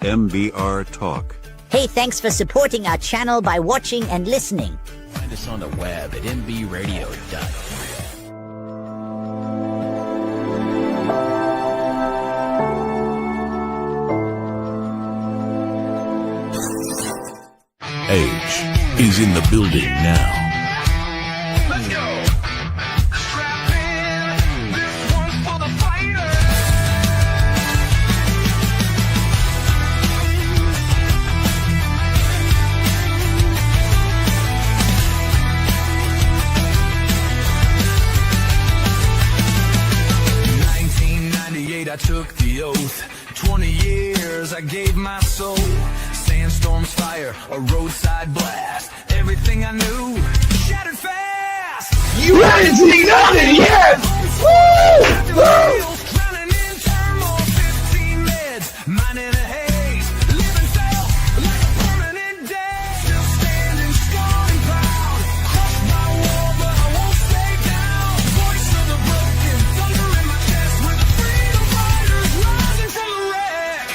MBR Talk. Hey, thanks for supporting our channel by watching and listening. Find us on the web at mbradio.com. Age is in the building now. Let's go! Strap in, this one's for the fighters! I took the oath. 20 years I gave my soul. Sandstorms, fire, a roadside blast. Everything I knew shattered fast. You haven't seen nothing yet! Woo! Woo! Drowning in turmoil, 15 meds, minding a haze. Living felt like a permanent dead. Still standing strong and proud. Crushed by war, but I won't stay down. Voice of the broken, thunder in my chest. With the freedom fighters rising from the wreck.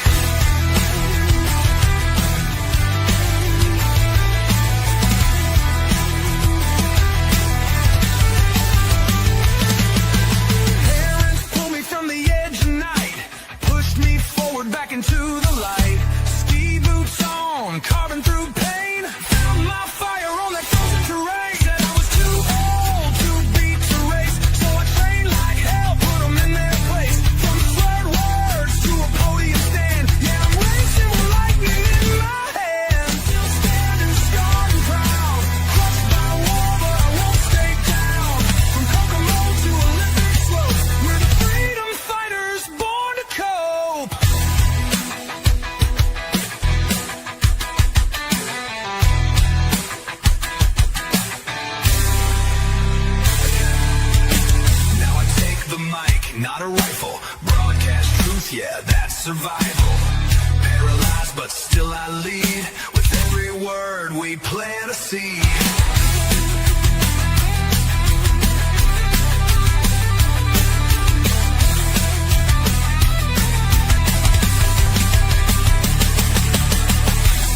Parents pulled me from the edge of night, pushed me forward back into the light. Ski boots on, carving through pain. Found my fire on that frozen terrain. Said I was too old to beat the race, so I trained like hell, put them in their place. From slurred words to a podium stand, yeah, I'm racing with lightning in my hand. Still standing scarred and proud, crushed by war, but I won't stay down. From Kokomo to Olympic slopes, we're the freedom fighters born to cope. Now I take the mic, not a rifle. Broadcast truth, yeah, that's survival. Paralyzed, but still I lead. With every word we plant a seed.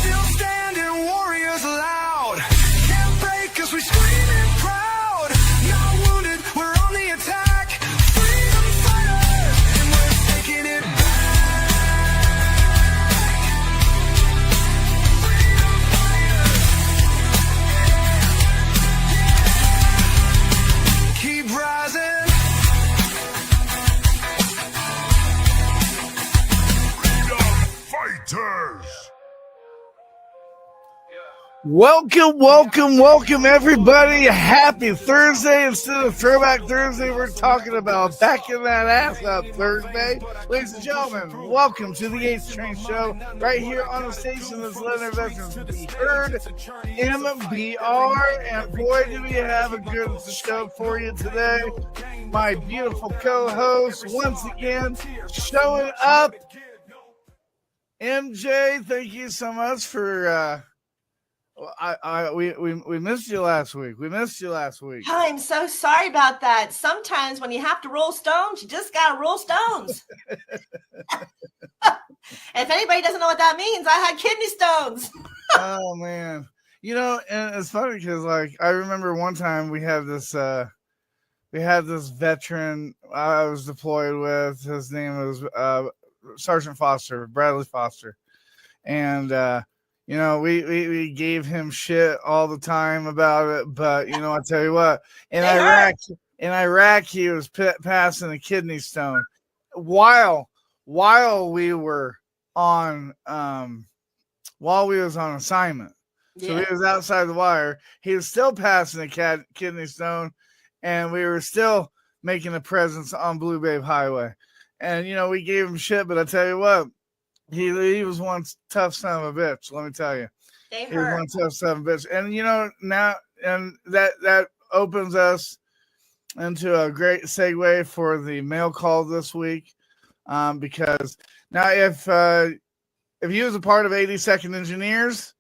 Still standing, warriors loud. Can't break us, we screaming proud. Not wounded, we're on the attack. Freedom fighters, and we're taking it back. Freedom fighters, yeah. Keep rising. Fighters! Welcome, everybody. Happy Thursday. Instead of Throwback Thursday, we're talking about backing that ass up Thursday. Ladies and gentlemen, welcome to the Ace Train Show right here on the station that's letting our veterans be heard, MBR. And boy, do we have a good show for you today. My beautiful co-host once again showing up. MJ, thank you so much for we missed you last week. I'm so sorry about that. Sometimes when you have to roll stones, you just gotta roll stones. If anybody doesn't know what that means, I had kidney stones. Oh man, and it's funny because like I remember one time we had this veteran I was deployed with. His name was Sergeant Foster, Bradley Foster, and we gave him shit all the time about it, but I tell you what, in Iraq he was passing a kidney stone while we were on assignment. So he was outside the wire. He was still passing a kidney stone, and we were still making a presence on Blue Babe Highway. And we gave him shit, but I tell you what, he was one tough son of a bitch. Let me tell you, he was one tough son of a bitch. And now, and that opens us into a great segue for the mail call this week, because now if he was a part of 82nd Engineers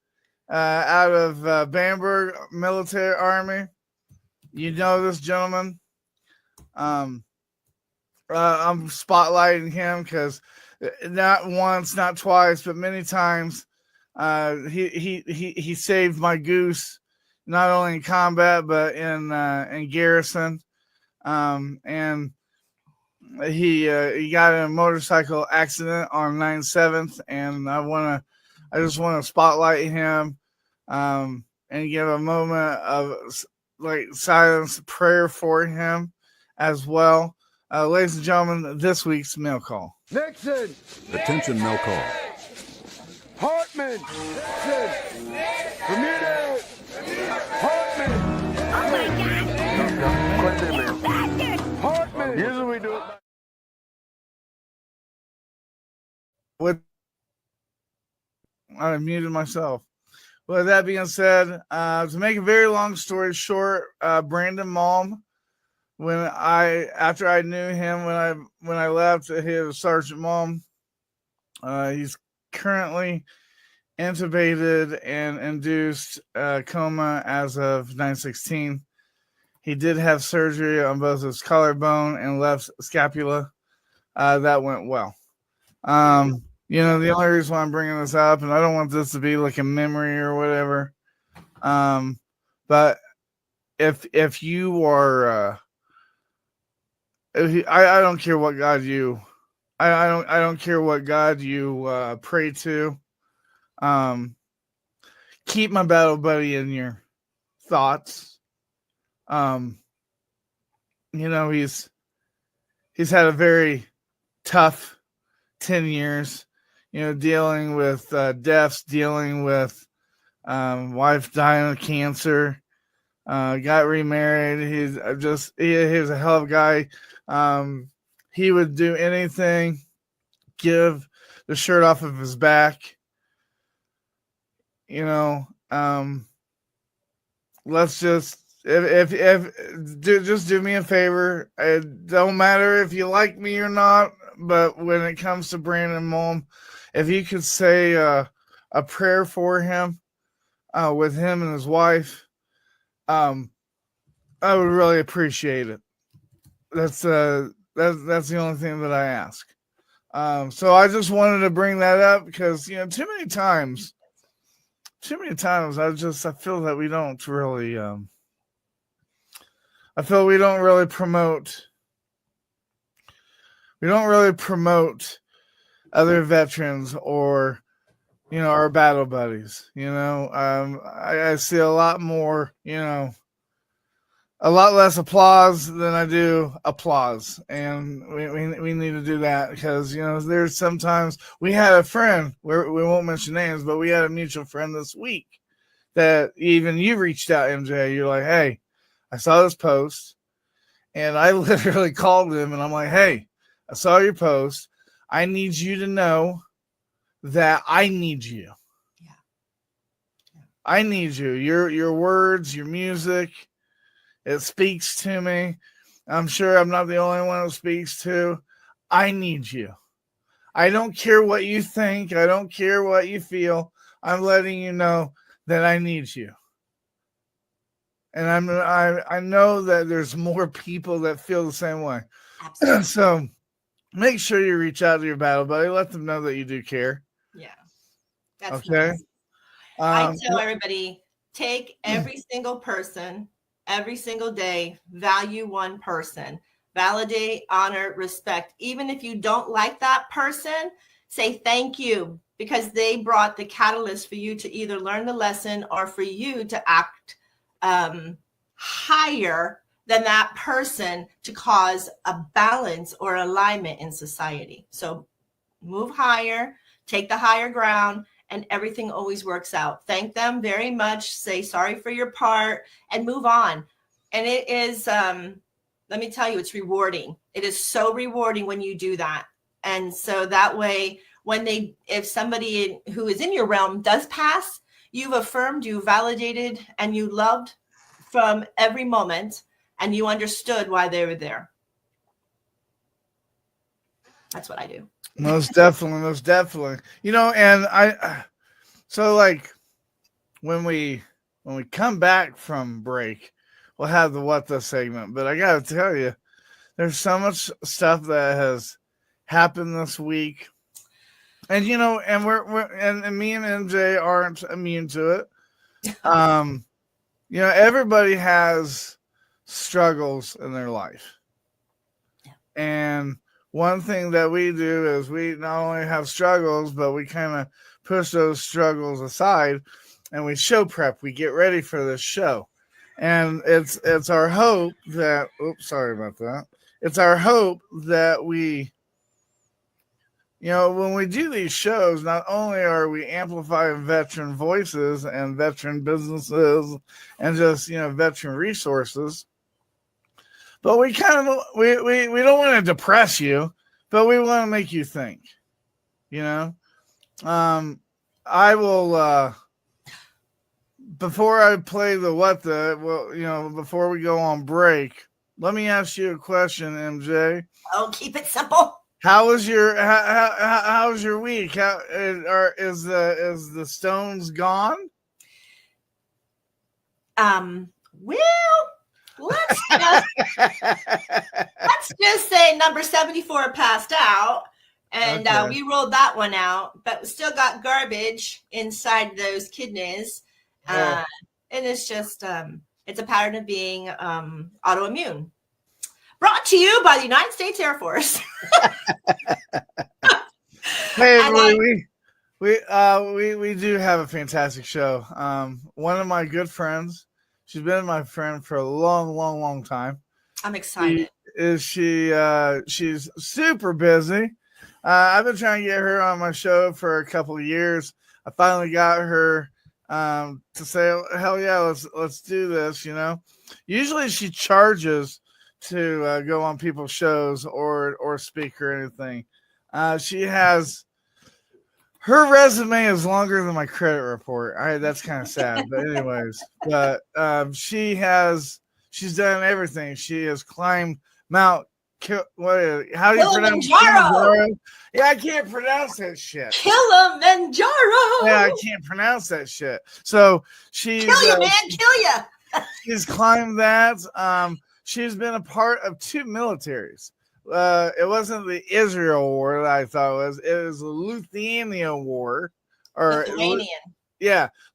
out of Bamberg Military Army, this gentleman. I'm spotlighting him because not once, not twice, but many times. He saved my goose, not only in combat but in garrison. And he got in a motorcycle accident on 9/7, and I just want to spotlight him, and give a moment of silence prayer for him as well. Ladies and gentlemen, this week's mail call. Nixon! Attention, mail call. Hartman! Nixon! Bermudez! Hartman! Hartman! Usually we do it. I muted myself. With that being said, to make a very long story short, Brandon Malm, after I knew him when I left, he was Sergeant Malm. He's currently intubated and induced coma as of 9/16. He did have surgery on both his collarbone and left scapula. That went well. The only reason why I'm bringing this up, and I don't want this to be like a memory or whatever, but if you are, I don't care what God you, I don't care what God you pray to. Keep my battle buddy in your thoughts. He's had a very tough 10 years, dealing with deaths, dealing with wife dying of cancer, got remarried. He's a hell of a guy. He would do anything, give the shirt off of his back. Let's just just do me a favor. It don't matter if you like me or not, but when it comes to Brandon Malm, if you could say a prayer for him, with him and his wife, I would really appreciate it. That's the only thing that I ask. So I just wanted to bring that up because too many times I feel that we don't really promote other veterans or our battle buddies. I see a lot more, a lot less applause than I do applause, and we need to do that because there's sometimes we had a friend where we won't mention names, but we had a mutual friend this week that even you reached out, MJ. You're like, hey, I saw this post, and I literally called him and I'm like, hey, I saw your post. I need you to know that I need you. Yeah. I need you. Your words, your music, it speaks to me. I'm sure I'm not the only one who speaks to. I need you. I don't care what you think. I don't care what you feel. I'm letting you know that I need you. And I know that there's more people that feel the same way. Absolutely. So make sure you reach out to your battle buddy. Let them know that you do care. Yeah. That's okay. Nice. I tell everybody, take every single person, every single day, value one person, validate, honor, respect. Even if you don't like that person, say thank you because they brought the catalyst for you to either learn the lesson or for you to act higher than that person to cause a balance or alignment in society. So move higher, take the higher ground, and everything always works out. Thank them very much. Say sorry for your part and move on. And it is, let me tell you, it's rewarding. It is so rewarding when you do that. And so that way, if somebody who is in your realm does pass, you've affirmed, you validated, and you loved from every moment, and you understood why they were there. That's what I do. Most definitely. And so like when we come back from break, we'll have the What The segment. But I got to tell you, there's so much stuff that has happened this week And and me and MJ aren't immune to it. Everybody has struggles in their life. Yeah. And one thing that we do is we not only have struggles, but we kind of push those struggles aside and we show prep. We get ready for this show. And it's our hope that, sorry about that. It's our hope that we, when we do these shows, not only are we amplifying veteran voices and veteran businesses and just, veteran resources, but we kind of, we don't want to depress you, but we want to make you think, I will, before I play before we go on break, let me ask you a question, MJ. Oh, keep it simple. How's your week? Is the stones gone? Well, let's just say number 74 passed out, and Okay. we rolled that one out, but we still got garbage inside those kidneys. Oh. And it's just it's a pattern of being autoimmune. Brought to you by the United States Air Force. Hey, everybody, we do have a fantastic show. One of my good friends, she's been my friend for a long time. I'm excited. She's super busy. I've been trying to get her on my show for a couple of years. I finally got her to say, hell yeah, let's do this. Usually she charges to go on people's shows or speak or anything. She has, her resume is longer than my credit report. That's kind of sad, but anyways, she's done everything. She has climbed Mount how do you pronounce Kilimanjaro? Yeah, I can't pronounce that shit. Kilimanjaro. Yeah, I can't pronounce that shit. So she's kill you, man, kill you. She's climbed that. She's been a part of 2 militaries. It wasn't the Israel War that I thought it was. It was the Lithuania War, or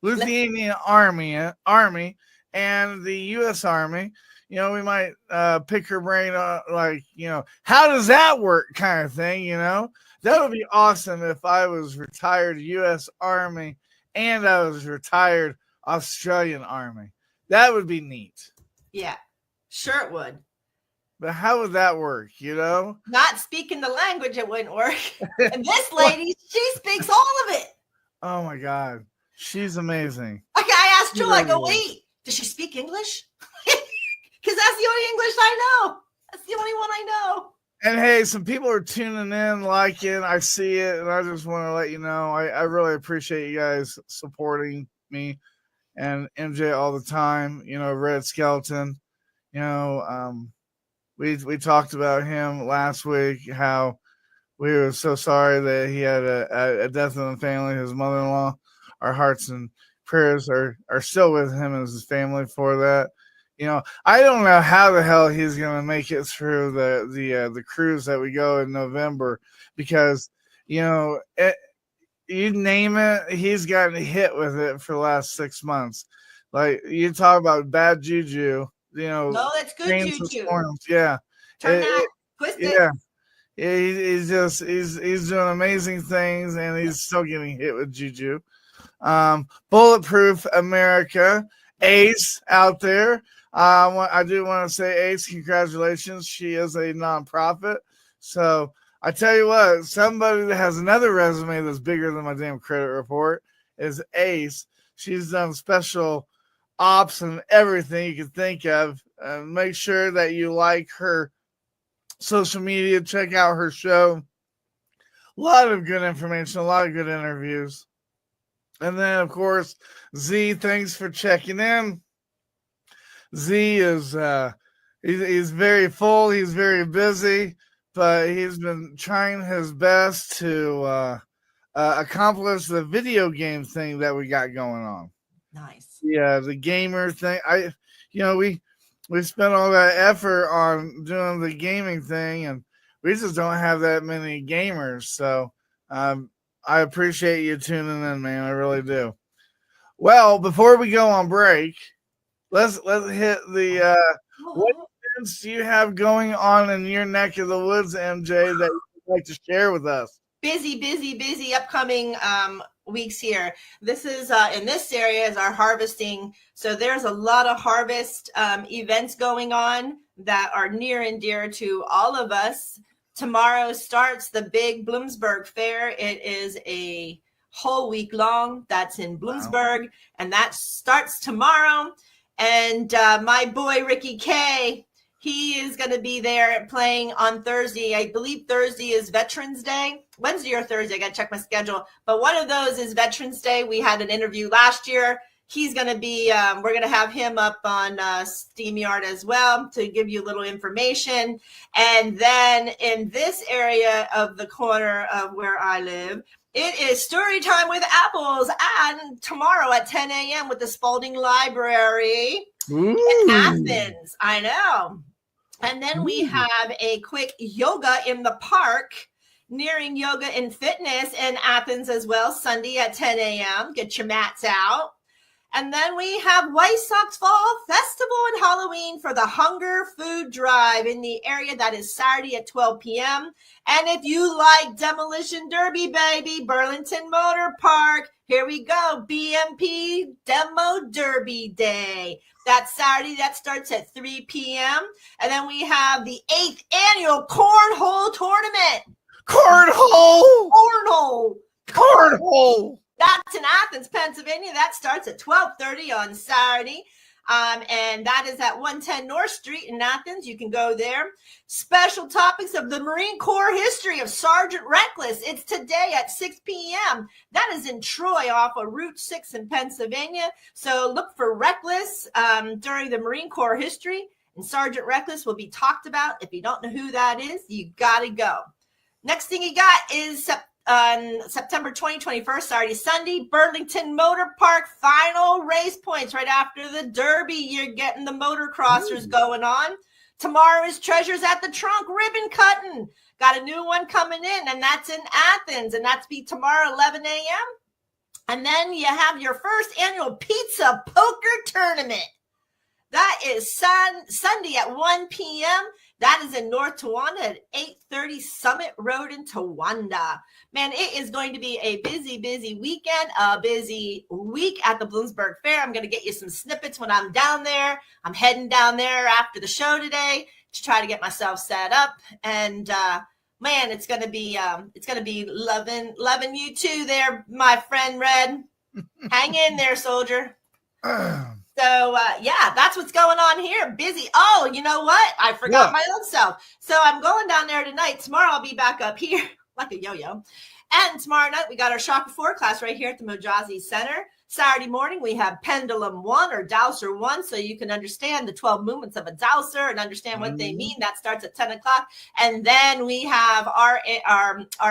Lithuanian Army, and the U.S. Army. We might pick her brain on, how does that work, kind of thing. That would be awesome if I was retired U.S. Army and I was retired Australian Army. That would be neat. Yeah, sure it would. But how would that work, Not speaking the language, it wouldn't work. And this lady, she speaks all of it. Oh, my God. She's amazing. Okay, I asked Joel, I go, wait, does she speak English? Because that's the only English I know. That's the only one I know. And hey, some people are tuning in, liking. I see it, and I just want to let you know I really appreciate you guys supporting me and MJ all the time. Red Skeleton. We talked about him last week, how we were so sorry that he had a death in the family, his mother-in-law. Our hearts and prayers are still with him and his family for that. I don't know how the hell he's going to make it through the cruise that we go in November, because, you name it, he's gotten hit with it for the last 6 months. Like, you talk about bad juju, No, that's good juju. Yeah. Turn that, twist it. Yeah. He's doing amazing things, and he's still getting hit with juju. Bulletproof America, Ace out there. I do want to say, Ace, congratulations. She is a nonprofit. So I tell you what, somebody that has another resume that's bigger than my damn credit report is Ace. She's done special ops and everything you can think of. Make sure that you like her social media. Check out her show. A lot of good information, a lot of good interviews. And then, of course, Z, thanks for checking in. Z is he's very full, he's very busy, but he's been trying his best to accomplish the video game thing that we got going on. Nice. Yeah, the gamer thing. We spent all that effort on doing the gaming thing, and we just don't have that many gamers. So I appreciate you tuning in, man. I really do. Well, before we go on break, let's hit the what events do you have going on in your neck of the woods, MJ, that you'd like to share with us? Busy upcoming weeks here. This is in this area is our harvesting. So there's a lot of harvest events going on that are near and dear to all of us. Tomorrow starts the big Bloomsburg Fair. It is a whole week long. That's in Bloomsburg, wow. And that starts tomorrow. And my boy Ricky K, he is going to be there playing on Thursday. I believe Thursday is Veterans Day. Wednesday or Thursday, I got to check my schedule. But one of those is Veterans Day. We had an interview last year. He's going to be, we're going to have him up on SteamYard as well to give you a little information. And then in this area of the corner of where I live, it is story time with apples, and tomorrow at 10 a.m. with the Spalding Library in Athens. I know. And then we have a quick yoga in the park, nearing yoga and fitness in Athens as well, Sunday at 10 a.m. Get your mats out. And then we have White Sox Fall Festival and Halloween for the Hunger Food Drive in the area. That is Saturday at 12 p.m. And if you like Demolition Derby, baby, Burlington Motor Park, here we go. BMP Demo Derby Day. That's Saturday. That starts at 3 p.m. And then we have the 8th annual Cornhole Tournament. Cornhole. That's in Athens, Pennsylvania. That starts at 12:30 on Saturday. And that is at 110 North Street in Athens. You can go there. Special topics of the Marine Corps history of Sergeant Reckless. It's today at 6 p.m. That is in Troy off of Route 6 in Pennsylvania. So look for Reckless during the Marine Corps history. And Sergeant Reckless will be talked about. If you don't know who that is, you got to go. Next thing you got is on September 21st, Saturday, Sunday, Burlington Motor Park, final race points right after the Derby. You're getting the motocrossers going on. Tomorrow is Treasures at the Trunk ribbon cutting. Got a new one coming in, and that's in Athens, and that's be tomorrow, 11 a.m. And then you have your first annual pizza poker tournament. That is Sunday at 1 p.m. That is in North Towanda at 830 Summit Road in Towanda. Man, it is going to be a busy weekend, a busy week at the Bloomsburg Fair. I'm going to get you some snippets when I'm down there. I'm heading down there after the show today to try to get myself set up. And man, it's going to be loving you too there, my friend Red. Hang in there, soldier. So, yeah, that's what's going on here. Busy. Oh, you know what? I forgot my own self. So I'm going down there tonight. Tomorrow I'll be back up here like a yo-yo. And tomorrow night we got our Chakra 4 class right here at the Mojazi Center. Saturday morning we have Pendulum 1 or Dowser 1, so you can understand the 12 movements of a dowser and understand what they mean. That starts at 10 o'clock. And then we have our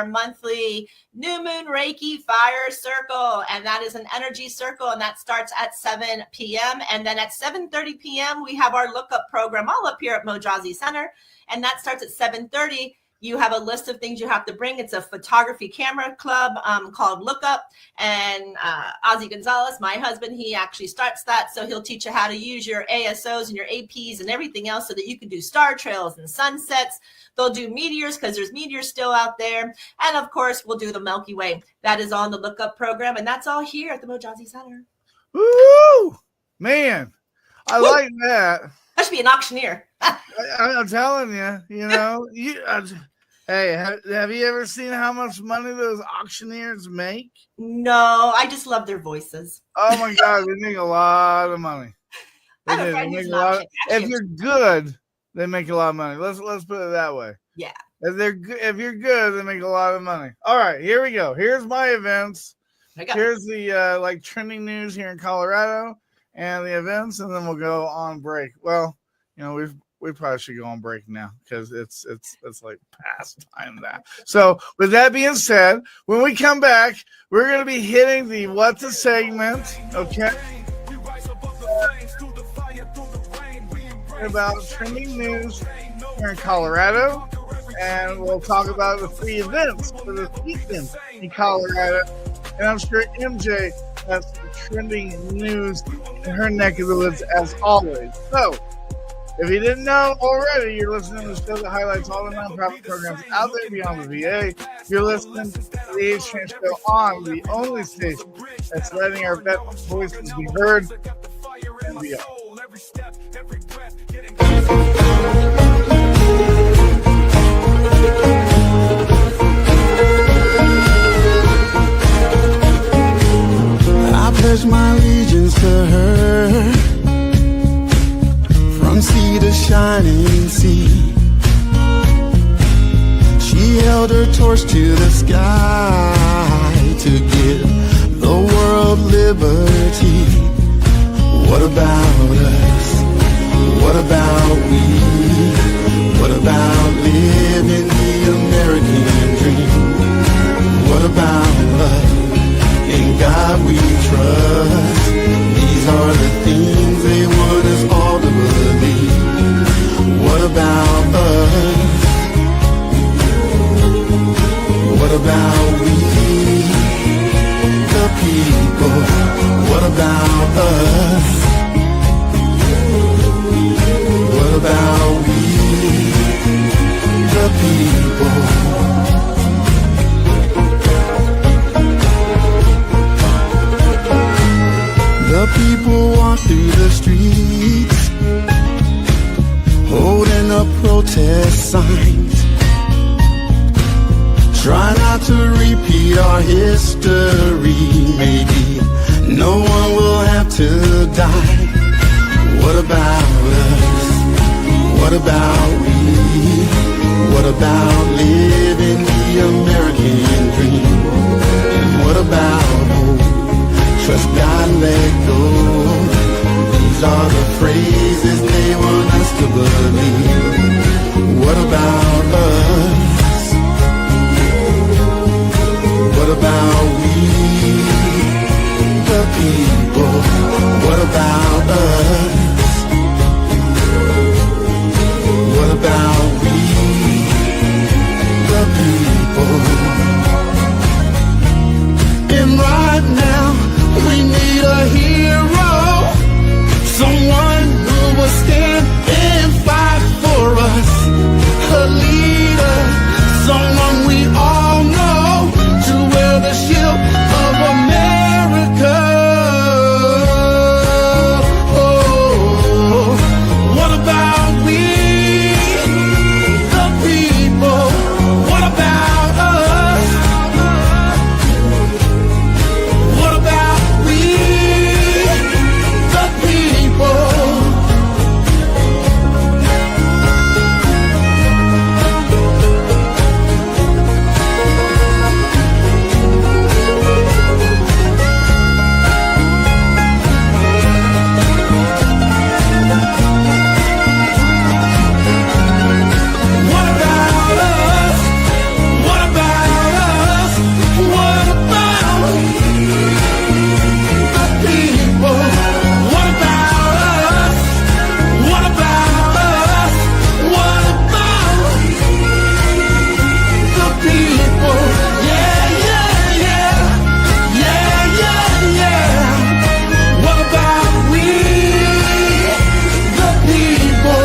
monthly New Moon Reiki Fire Circle, and that is an energy circle, and that starts at 7 p.m. And then at 7:30 p.m. we have our lookup program all up here at Mojazi Center, and that starts at 7:30. You have a list of things you have to bring. It's a photography camera club called Lookup. And Ozzy Gonzalez, my husband, he actually starts that. So he'll teach you how to use your ASOs and your APs and everything else so that you can do star trails and sunsets. They'll do meteors because there's meteors still out there. And, of course, we'll do the Milky Way. That is on the Lookup program. And that's all here at the Mojazi Center. Woo! Man, I like that. I should be an auctioneer. I'm telling you, hey, have you ever seen how much money those auctioneers make? No, I just love their voices. Oh my God, they make a lot of money. I have a friend who's an auction. If you're good, they make a lot of money. Let's put it that way. Yeah. If you're good, they make a lot of money. All right, here we go. Here's my events. Here's the trending news here in Colorado and the events, and then we'll go on break. Well, we probably should go on break now because it's like past time that. So with that being said, when we come back, we're going to be hitting the What's a Segment, okay? About trending news here in Colorado and we'll talk about the free events for this weekend in Colorado. And I'm sure MJ has some trending news in her neck of the woods as always. So, if you didn't know already, you're listening to the show that highlights all the nonprofit programs out there beyond the VA. You're listening to the Age Change Show on the only station that's letting our veterans' voices be heard and beyond. I pledge my allegiance to her, from sea to shining sea. She held her torch to the sky to give the world liberty. What about us? What about we? What about living the American dream? What about us? In God we trust. These are the things they want us all to believe. What about us? What about we, the people? What about us? What about we, the people? The people walk through the streets, holding up protest signs. Try not to repeat our history. Maybe no one will have to die. What about us? What about we? What about living the American dream? And what about hope? Trust God, let go. These are the phrases they want us to believe. What about us? What about we, the people? What about us? What about we, the people? And right now, we need a hero, someone who will stand and fight for us. A leader, someone we all know, to wear the shield of America. Oh, what about we, the people? What about us? What about we, the people? What about us? What about us? What about the people? What about us? What about us? What about the people? Yeah, yeah, yeah. Yeah, yeah, yeah. What about we, the people?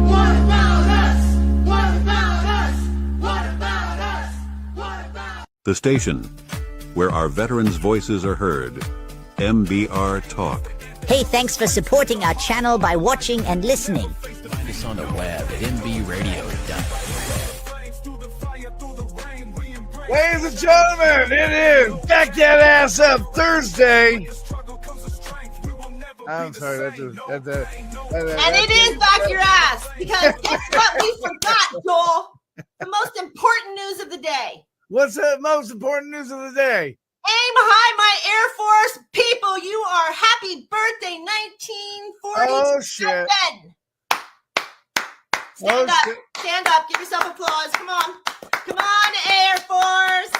What about us? What about us? What about us? What about? The station where our veterans' voices are heard. MBR Talk. Hey, thanks for supporting our channel by watching and listening. Find us on the web at mbradio.com. Ladies and gentlemen, it is Back That Ass Up Thursday. I'm sorry, And it is back your ass, because guess what we forgot, Joel? The most important news of the day. What's the most important news of the day? Aim high, my Air Force people. You are happy birthday, 1947. Oh, shit. Stand up. shit. Stand up. Give yourself applause. Come on. Come on, Air Force.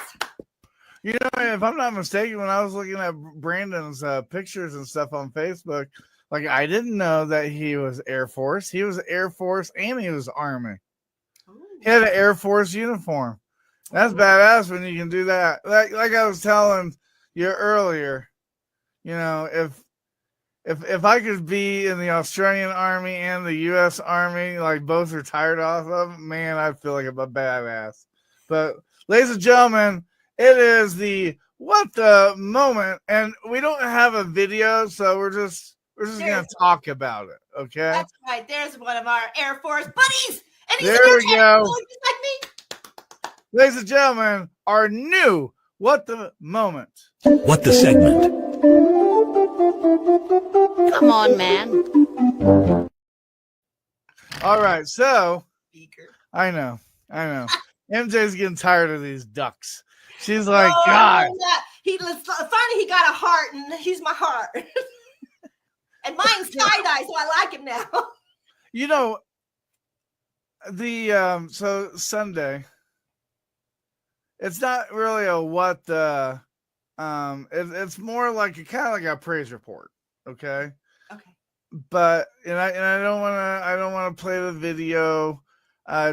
You know, if I'm not mistaken, when I was looking at Brandon's pictures and stuff on Facebook, Like, I didn't know that he was Air Force. He was Air Force and he was Army. He had an Air Force uniform. That's badass when you can do that. Like I was telling you earlier, you know, if I could be in the Australian Army and the U.S. Army, like both retired off of, man, I feel like I'm a badass. But, ladies and gentlemen, it is the What the Moment, and we don't have a video, so we're just gonna talk about it, okay? That's right. There's one of our Air Force buddies, and he's There an we go. just like me. Ladies and gentlemen, our new What the Moment. What the segment? Come on, man. All right, so Speaker. I know. MJ's getting tired of these ducks. She's like, God. Yeah. Finally he got a heart, and he's my heart. And mine's tie-dye, so I like him now. You know, the so Sunday, it's not really a what the it's more like a kind of like a praise report, okay? Okay. But I don't want to play the video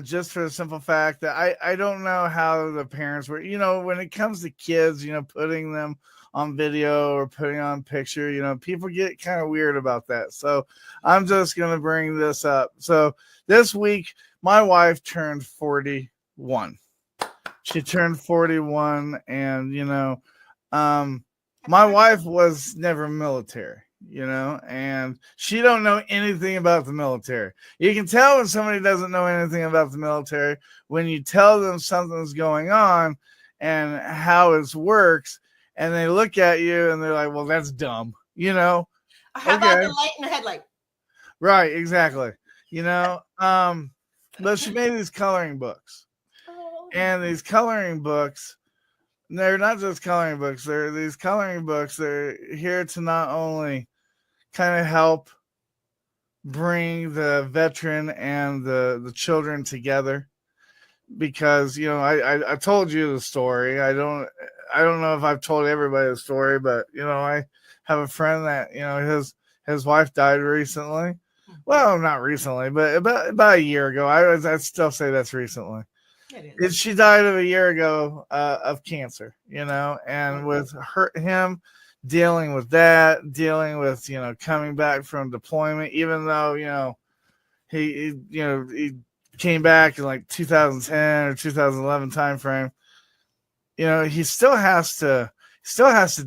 just for the simple fact that I don't know how the parents were, you know, when it comes to kids, you know, putting them on video or putting on picture, you know, people get kind of weird about that. So I'm just going to bring this up. So this week, my wife turned 41. She turned 41, and, you know, my wife was never military, you know, and she don't know anything about the military. You can tell when somebody doesn't know anything about the military when you tell them something's going on and how it works, and they look at you and they're like, well, that's dumb, you know? How about the light in the headlight? Right, exactly. You know, but she made these coloring books. And these coloring books, they're not just coloring books. They're here to not only kind of help bring the veteran and the children together, because, you know, I told you the story. I don't know if I've told everybody the story, but, you know, I have a friend that, you know, his wife died recently. Well, not recently, but about a year ago. I'd still say that's recently. She died of a year ago of cancer, you know, and with him dealing with that, dealing with, you know, coming back from deployment, even though, you know, he came back in like 2010 or 2011 timeframe, you know, he still has to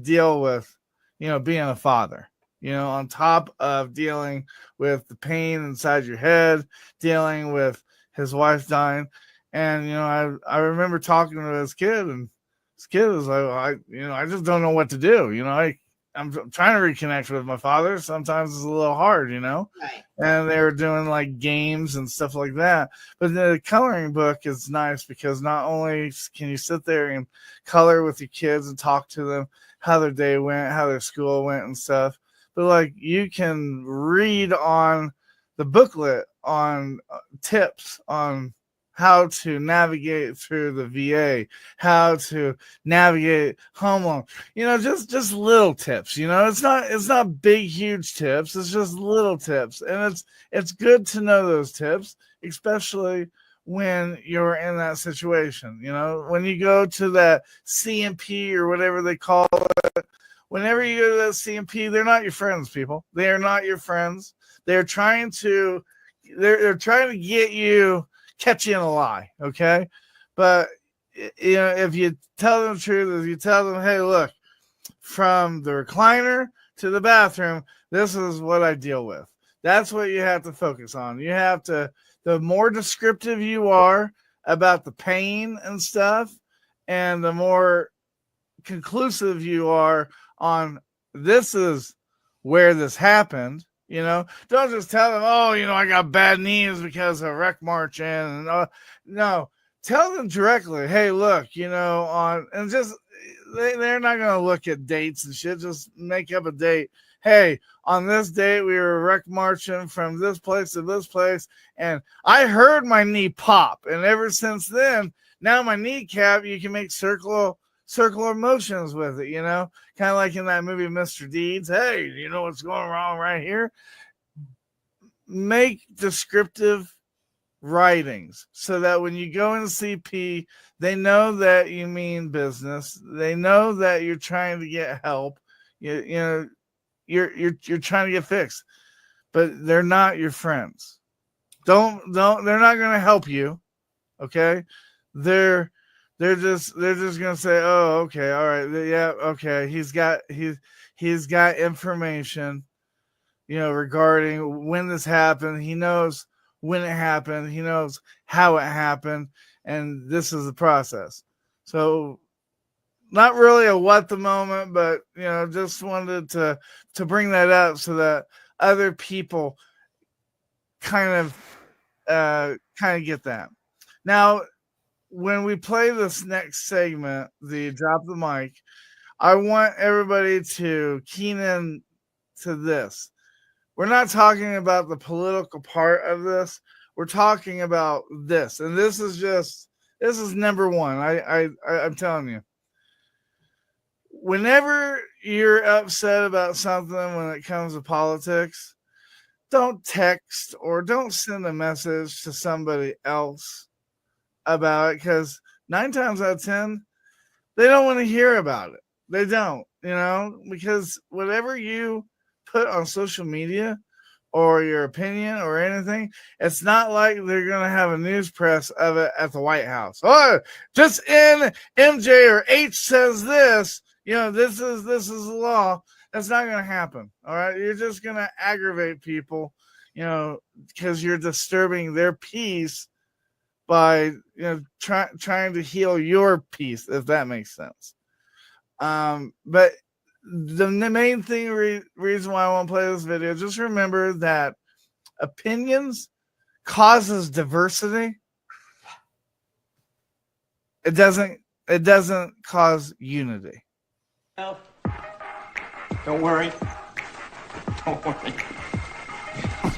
deal with, you know, being a father, you know, on top of dealing with the pain inside your head, dealing with his wife dying. And, you know, I remember talking to this kid, and this kid was like, well, I just don't know what to do. You know, I'm trying to reconnect with my father. Sometimes it's a little hard, you know. Right. And they were doing like games and stuff like that. But the coloring book is nice because not only can you sit there and color with your kids and talk to them how their day went, how their school went and stuff, but like you can read on the booklet on tips on how to navigate through the VA, how to navigate home loan, you know, just little tips, you know, it's not big, huge tips. It's just little tips. And it's good to know those tips, especially when you're in that situation. You know, when you go to that CMP or whatever they call it, whenever you go to that CMP, they're not your friends, people. They are not your friends. They're trying to get you, catch you in a lie, okay? But, you know, if you tell them the truth, if you tell them, hey, look, from the recliner to the bathroom, this is what I deal with. That's what you have to focus on. You have to, the more descriptive you are about the pain and stuff, and the more conclusive you are on this is where this happened. You know, don't just tell them, oh, you know, I got bad knees because of wreck marching. And no, tell them directly, hey, look, you know, and just they're not going to look at dates and shit. Just make up a date. Hey, on this date, we were wreck marching from this place to this place, and I heard my knee pop. And ever since then, now my kneecap, you can make circle circle of emotions with it, kind of like in that movie, Mr. Deeds. Hey, you know what's going wrong right here? Make descriptive writings so that when you go in CP, they know that you mean business. They know that you're trying to get help. You're trying to get fixed, but they're not your friends. They're not going to help you. Okay. They're just going to say, oh, okay. All right. Yeah. Okay. He's got information, regarding when this happened. He knows when it happened. He knows how it happened. And this is the process. So not really a what the moment, but, just wanted to bring that up so that other people kind of get that. Now, when we play this next segment, the drop the mic, I want everybody to keen in to this. We're not talking about the political part of this. We're talking about this. And this is number one. I'm telling you. Whenever you're upset about something when it comes to politics, don't text or don't send a message to somebody else about it, because 9 times out of 10, they don't want to hear about it. They don't, because whatever you put on social media or your opinion or anything, it's not like they're going to have a news press of it at the White House. Oh, just in MJ or H says this, this is the law. That's not going to happen. All right. You're just going to aggravate people, because you're disturbing their peace by, trying to heal your peace, if that makes sense. But the main thing, reason why I want to play this video, just remember that opinions causes diversity. It doesn't cause unity. Don't worry. I'm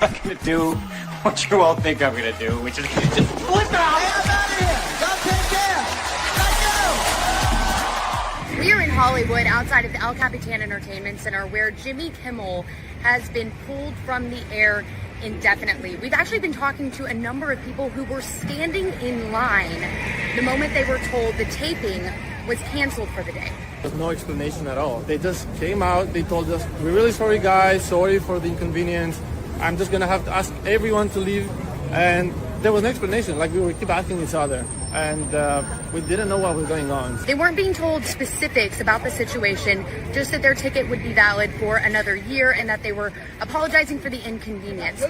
not gonna do what you all think I'm gonna do, which is just flip out. We are in Hollywood outside of the El Capitan Entertainment Center, where Jimmy Kimmel has been pulled from the air indefinitely. We've actually been talking to a number of people who were standing in line the moment they were told the taping was canceled for the day. There's no explanation at all. They just came out, they told us, we're really sorry guys, sorry for the inconvenience. I'm just gonna have to ask everyone to leave. And there was no explanation, like we were keep asking each other. And we didn't know what was going on. They weren't being told specifics about the situation, just that their ticket would be valid for another year and that they were apologizing for the inconvenience.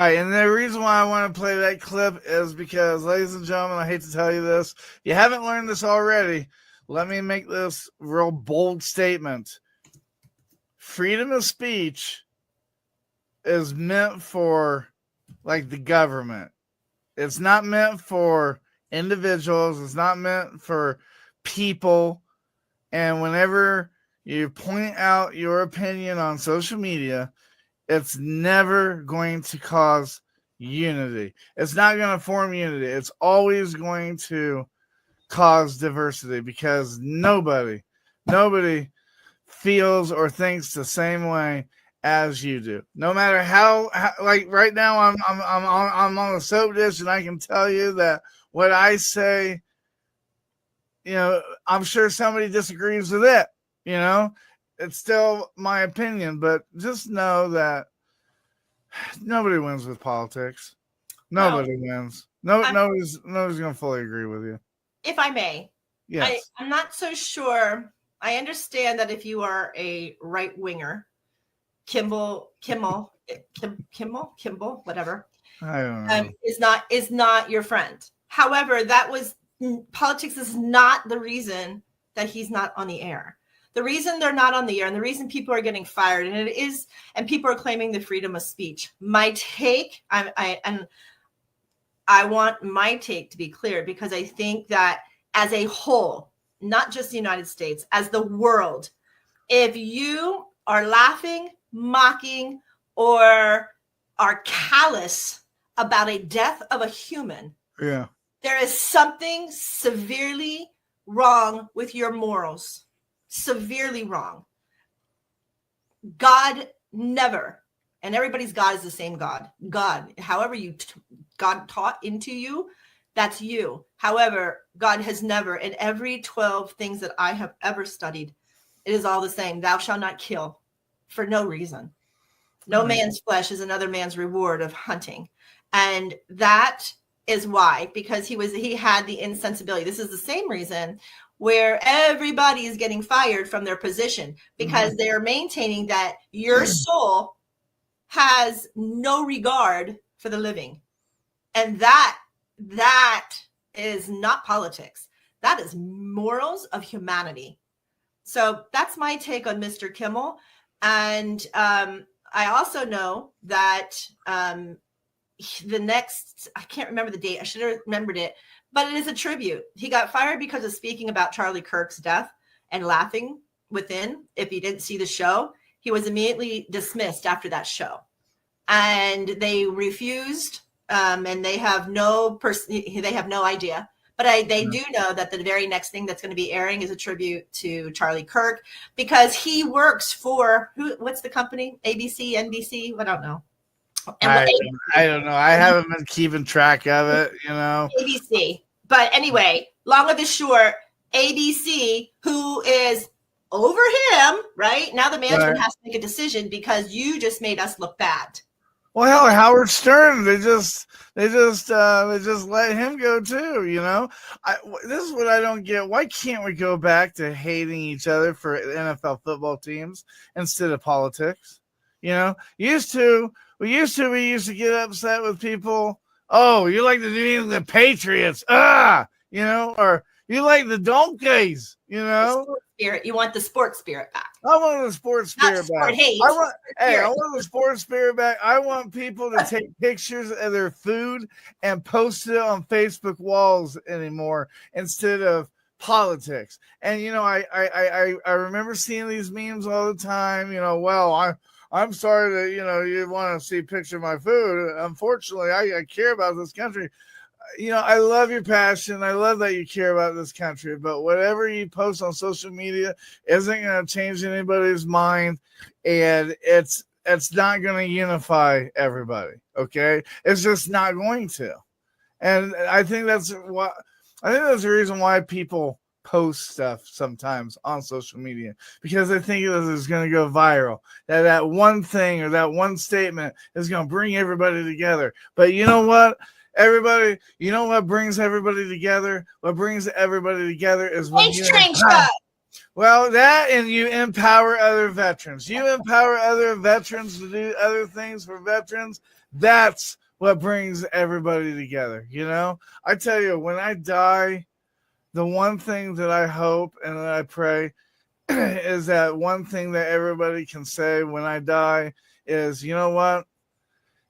All right, and the reason why I want to play that clip is because, ladies and gentlemen, I hate to tell you this, if you haven't learned this already, let me make this real bold statement. Freedom of speech is meant for, like, the government. It's not meant for individuals. It's not meant for people. And whenever you point out your opinion on social media, it's never going to cause unity. It's not going to form unity. It's always going to cause diversity, because nobody feels or thinks the same way as you do. No matter how like right now I'm on a soap dish, and I can tell you that what I say, I'm sure somebody disagrees with it. It's still my opinion, but just know that nobody wins with politics. Nobody wins. Nobody's going to fully agree with you. If I may, yes. I'm not so sure. I understand that if you are a right winger, Kimmel, whatever, I don't know. is not your friend. However, politics is not the reason that he's not on the air. The reason they're not on the air, and the reason people are getting fired, and people are claiming the freedom of speech. My take, I want my take to be clear, because I think that as a whole, not just the United States, as the world, if you are laughing, mocking, or are callous about a death of a human, Yeah. there is something severely wrong with your morals. Severely wrong. God never, and everybody's God is the same God. God, however God taught into you, that's you. However, God has never, in every 12 things that I have ever studied, it is all the same. Thou shalt not kill for no reason. No man's flesh is another man's reward of hunting. And that is why, because he had the insensibility. This is the same reason where everybody is getting fired from their position, because they're maintaining that your soul has no regard for the living. And that is not politics. That is morals of humanity. So that's my take on Mr. Kimmel. And I also know that the next, I can't remember the date. I should have remembered it, but it is a tribute. He got fired because of speaking about Charlie Kirk's death and laughing within. If he didn't see the show, he was immediately dismissed after that show. And they refused, and they have no idea. But they do know that the very next thing that's going to be airing is a tribute to Charlie Kirk, because he works for what's the company? ABC, NBC? I don't know. I don't know. I haven't been keeping track of it, ABC. But anyway, long of the short, ABC, who is over him, right? Now the management has to make a decision because you just made us look bad. Well, hell, Howard Stern, they just let him go too. This is what I don't get. Why can't we go back to hating each other for NFL football teams instead of politics? We used to get upset with people. Oh, you like the New England Patriots, or you like the Donkeys, Spirit. You want the sports spirit back. I want the sports spirit back. I want the sports spirit back. I want people to take pictures of their food and post it on Facebook walls anymore instead of politics. And I remember seeing these memes all the time. I'm sorry that you want to see a picture of my food. Unfortunately, I care about this country. I love your passion. I love that you care about this country, but whatever you post on social media isn't going to change anybody's mind, and it's not going to unify everybody. Okay, it's just not going to. And I think that's the reason why people post stuff sometimes on social media, because they think it's going to go viral. That one thing or that one statement is going to bring everybody together. But you know what? Everybody, what brings everybody together? What brings everybody together is when you empower other veterans. You empower other veterans to do other things for veterans. That's what brings everybody together. I tell you, when I die, the one thing that I hope and that I pray is that one thing that everybody can say when I die is, you know what?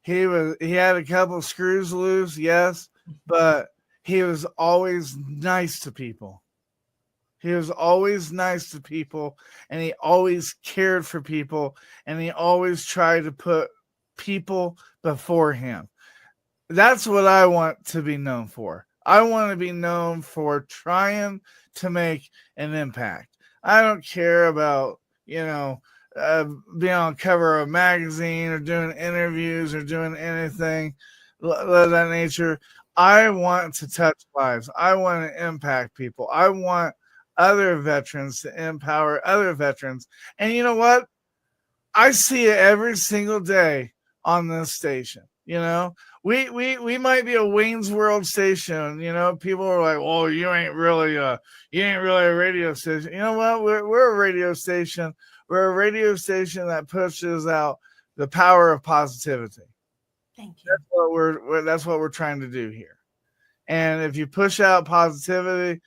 He had a couple of screws loose, yes, but he was always nice to people. He was always nice to people, and he always cared for people, and he always tried to put people before him. That's what I want to be known for. I want to be known for trying to make an impact. I don't care about, being on cover of a magazine or doing interviews or doing anything of that nature. I want to touch lives. I want to impact people. I want other veterans to empower other veterans. And you know what? I see it every single day on this station. We might be a Wayne's World station. People are like, "Oh, you ain't really a radio station." You know what? We're a radio station. We're a radio station that pushes out the power of positivity. Thank you. That's what we're trying to do here. And if you push out positivity,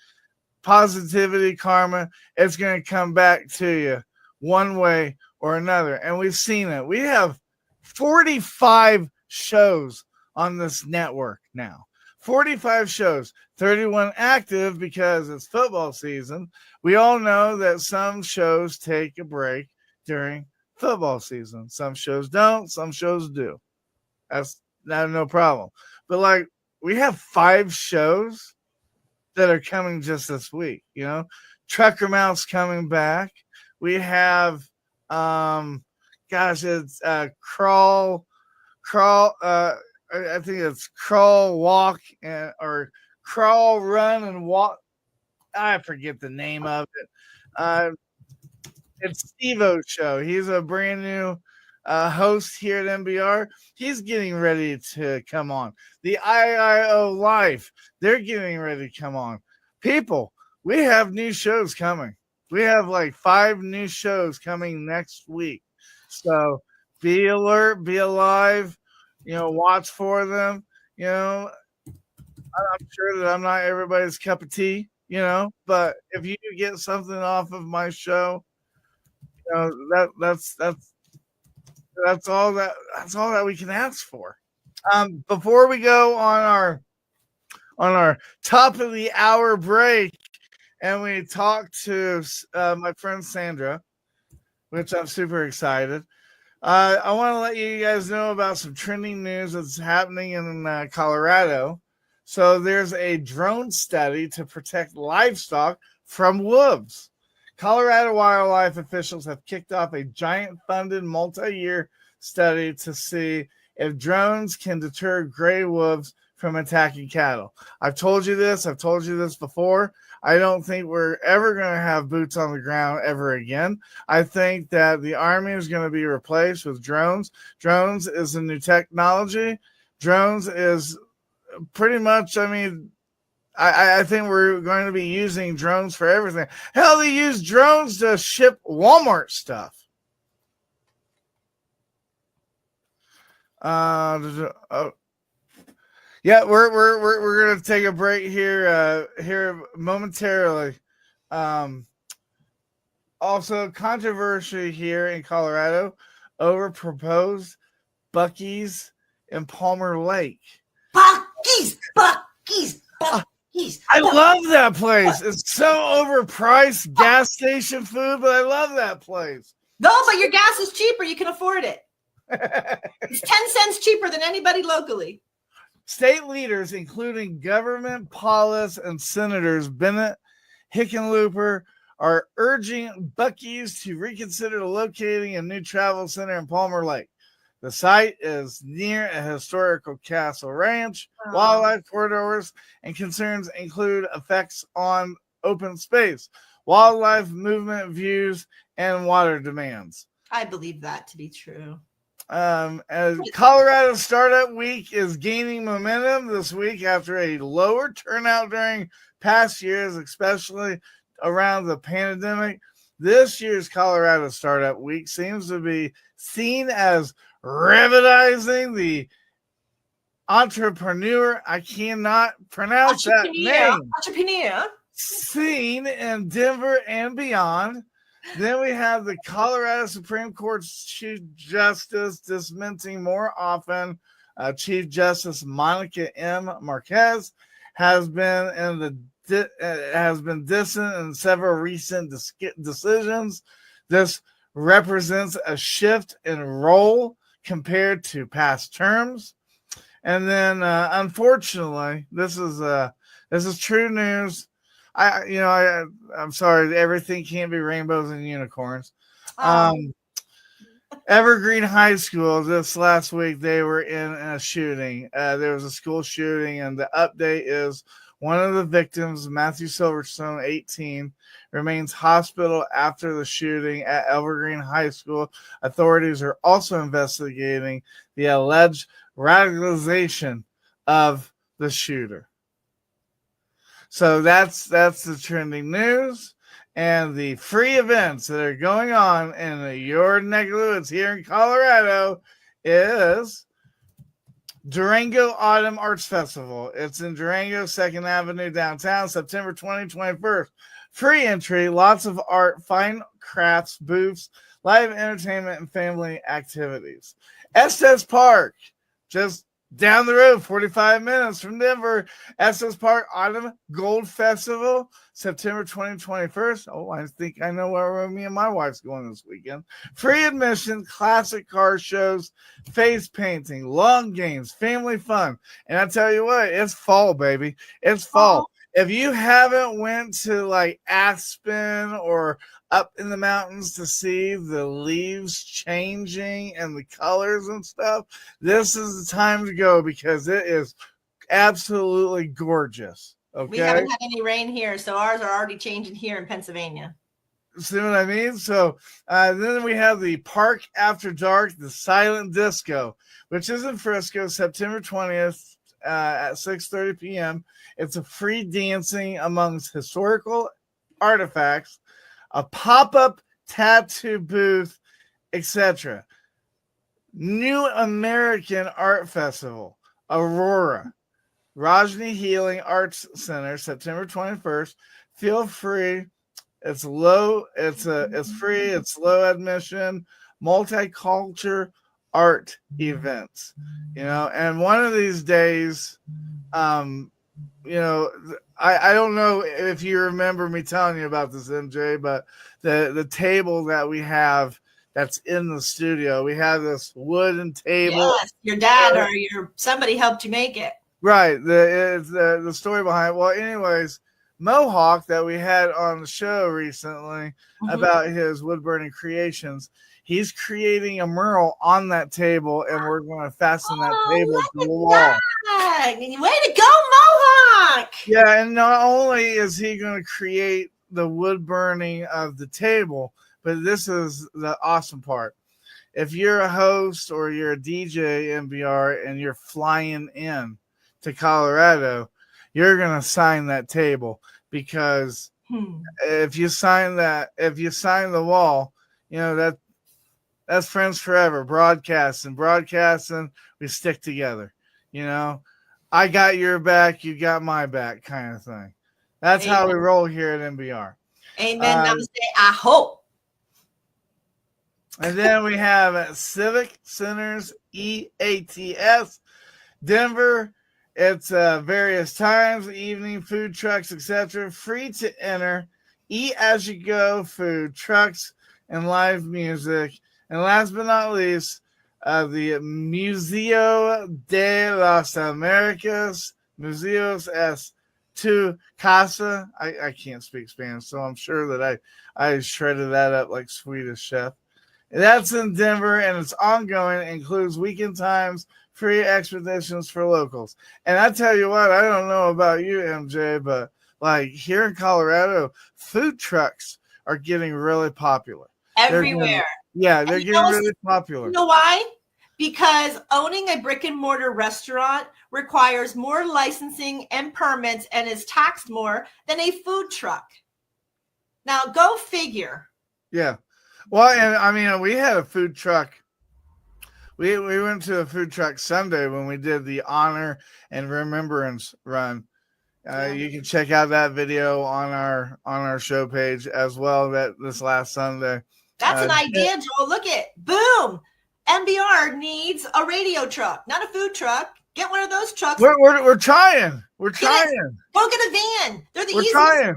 karma, it's going to come back to you one way or another. And we've seen it. We have 45 shows on this network now. 45 shows, 31 active because it's football season. We all know that some shows take a break during football season. Some shows don't, some shows do. That's no problem. But like, we have 5 shows that are coming just this week. You know, Trucker Mount's coming back. We have, it's crawl. I think it's crawl, walk, or crawl, run, and walk. I forget the name of it. It's Steve-O's show. He's a brand new host here at MBR. He's getting ready to come on. The IIO Life, they're getting ready to come on. People, we have new shows coming. We have like 5 new shows coming next week. So be alert, be alive, watch for them. I'm sure that I'm not everybody's cup of tea, but if you get something off of my show, that's all that we can ask for. Before we go on our top of the hour break, and we talk to my friend Sandra, which I'm super excited. I want to let you guys know about some trending news that's happening in Colorado. So there's a drone study to protect livestock from wolves. Colorado wildlife officials have kicked off a giant-funded multi-year study to see if drones can deter gray wolves from attacking cattle. I've told you this before. I don't think we're ever going to have boots on the ground ever again. I think that the Army is going to be replaced with drones. Drones is a new technology. Drones is pretty much, I think we're going to be using drones for everything. Hell, they use drones to ship Walmart stuff. Yeah, we're gonna take a break here momentarily. Also, controversy here in Colorado over proposed Buc-ee's in Palmer Lake. Buc-ee's. I love that place. It's so overpriced gas station food, but I love that place. No, but your gas is cheaper. You can afford it. It's 10 cents cheaper than anybody locally. State leaders, including Governor Paulus and Senators Bennett Hickenlooper, are urging Buc-ee's to reconsider locating a new travel center in Palmer Lake. The site is near a historical castle ranch, wildlife corridors, and concerns include effects on open space, wildlife movement views, and water demands. I believe that to be true. As Colorado Startup Week is gaining momentum this week after a lower turnout during past years, especially around the pandemic. This year's Colorado Startup Week seems to be seen as revitalizing the entrepreneur. I cannot pronounce that name. Entrepreneur. Scene in Denver and beyond. Then we have the Colorado Supreme Court's Chief Justice dismissing more often. Chief Justice Monica M. Marquez has been dissent in several recent decisions. This represents a shift in role compared to past terms. And then, unfortunately, this is true news. I'm sorry, everything can't be rainbows and unicorns. Evergreen High School, this last week, they were in a shooting. There was a school shooting, and the update is one of the victims, Matthew Silverstone, 18, remains hospital after the shooting at Evergreen High School. Authorities are also investigating the alleged radicalization of the shooter. So that's the trending news and the free events that are going on in your neck of the woods here in Colorado is Durango Autumn Arts Festival. It's in Durango, 2nd Avenue downtown, September 2021. Free entry, lots of art, fine crafts, booths, live entertainment, and family activities. Estes Park, just Down the road, 45 minutes from Denver, Estes Park Autumn Gold Festival, September 2021. Oh, I think I know where me and my wife's going this weekend. Free admission, classic car shows, face painting, long games, family fun. And I tell you what, it's fall, baby. It's fall. If you haven't went to like Aspen or up in the mountains to see the leaves changing and the colors and stuff, this is the time to go because it is absolutely gorgeous. Okay. We haven't had any rain here, so ours are already changing here in Pennsylvania. See what I mean? So then we have the Park After Dark, the Silent Disco, which is in Frisco, September 20th at 6:30 p.m. It's a free dancing amongst historical artifacts, a pop-up tattoo booth, etc. New American Art Festival, Aurora, Rajni Healing Arts Center, September 21st. Feel free. It's free. It's low admission, multicultural art events. And one of these days, I don't know if you remember me telling you about this, MJ, but the table that we have that's in the studio, we have this wooden table. Yes, your dad or somebody helped you make it. Right. The story behind it. Well, anyways, Mohawk that we had on the show recently about his wood burning creations, he's creating a mural on that table, and we're going to fasten that table to the wall. Way to go, Mohawk! Yeah, and not only is he going to create the wood burning of the table, but this is the awesome part. If you're a host or you're a DJ MBR and you're flying in to Colorado, you're going to sign that table because if you sign the wall, that's friends forever. Broadcasting, we stick together. I got your back, you got my back, kind of thing. That's how we roll here at MBR. Amen. Namaste. I hope. And then we have Civic Centers EATS Denver. It's various times, evening, food trucks, etc. Free to enter. Eat as you go, food trucks, and live music. And last but not least, the Museo de las Americas, Museos es tu casa. I can't speak Spanish, so I'm sure that I shredded that up like Swedish chef. And that's in Denver, and it's ongoing. It includes weekend times, free expeditions for locals. And I tell you what, I don't know about you, MJ, but like here in Colorado, food trucks are getting really popular. Everywhere. They're getting really popular. You know why? Because owning a brick and mortar restaurant requires more licensing and permits and is taxed more than a food truck. Now, go figure. Yeah. Well, and I mean, we had a food truck. We went to a food truck Sunday when we did the Honor and Remembrance Run. You can check out that video on our show page as well. That this last Sunday. That's an idea, Joel. Look at boom. MBR needs a radio truck, not a food truck. Get one of those trucks. We're trying. We're trying. Go get a van. They're the easiest. We're trying.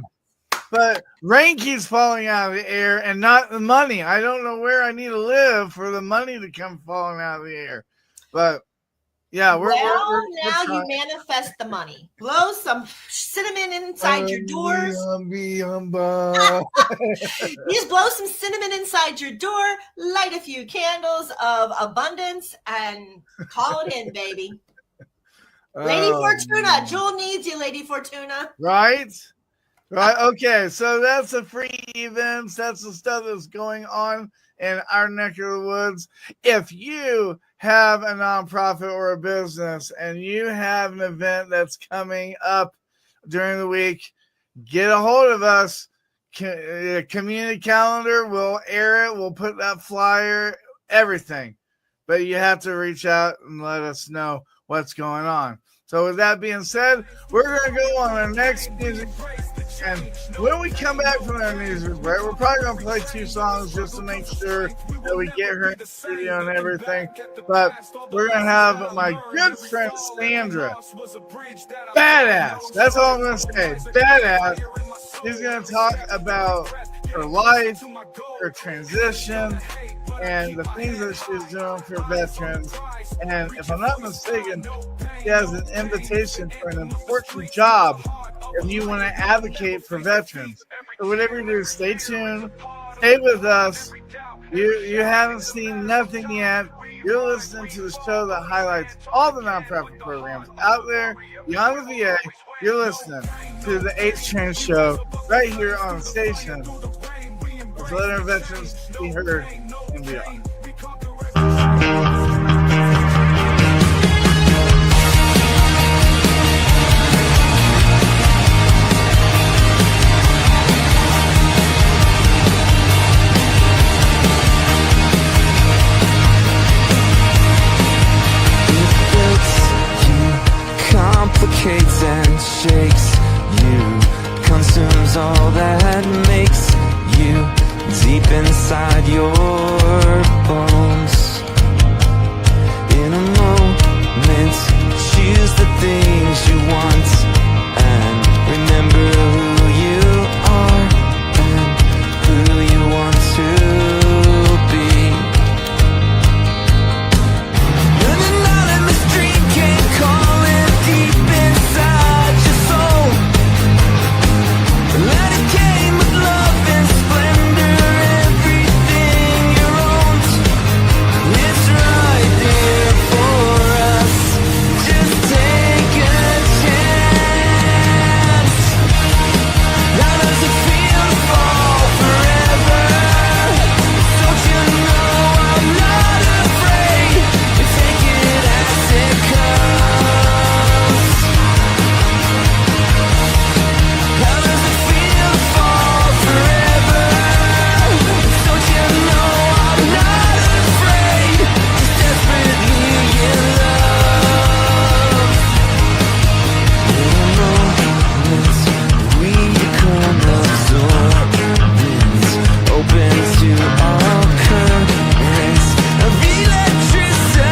But rain keeps falling out of the air and not the money. I don't know where I need to live for the money to come falling out of the air. But yeah, we're now you manifest the money. Blow some cinnamon inside your doors. You just blow some cinnamon inside your door, light a few candles of abundance, and call it in, baby. Lady Fortuna. Jewel needs you, Lady Fortuna. Right? Okay, so that's the free events. That's the stuff that's going on in our neck of the woods. If you have a nonprofit or a business and you have an event that's coming up during the week, get a hold of us. Community calendar, we'll air it. We'll put that flyer, everything. But you have to reach out and let us know what's going on. So with that being said, we're going to go on our next music And when we come back from our news break, we're probably going to play 2 songs just to make sure that we get her in the studio and everything. But we're going to have my good friend Sandra. Badass. That's all I'm going to say. Badass. She's going to talk about her life, her transition, and the things that she's doing for veterans. And if I'm not mistaken, she has an invitation for an important job if you want to advocate for veterans. So whatever you do, stay tuned, stay with us. You haven't seen nothing yet. You're listening to the show that highlights all the nonprofit programs out there beyond the VA. You're listening to the H-Train Show right here on the station. Let's let our veterans be heard and beyond. Complicates and shakes you, consumes all that makes you deep inside your bones. In a moment, choose the things you want and remember who you are and who you want to be. Running out in the street, can't call it deep inside your soul. Let it came with love and splendor, everything you owned. It's right there for us. Just take a chance. How does it feel to fall forever? Don't you know I'm not afraid to take it as it comes? How does it feel to fall forever? Don't you know I'm not afraid? Just desperately in love. In moments we become absorbent, open to all currents of electricity.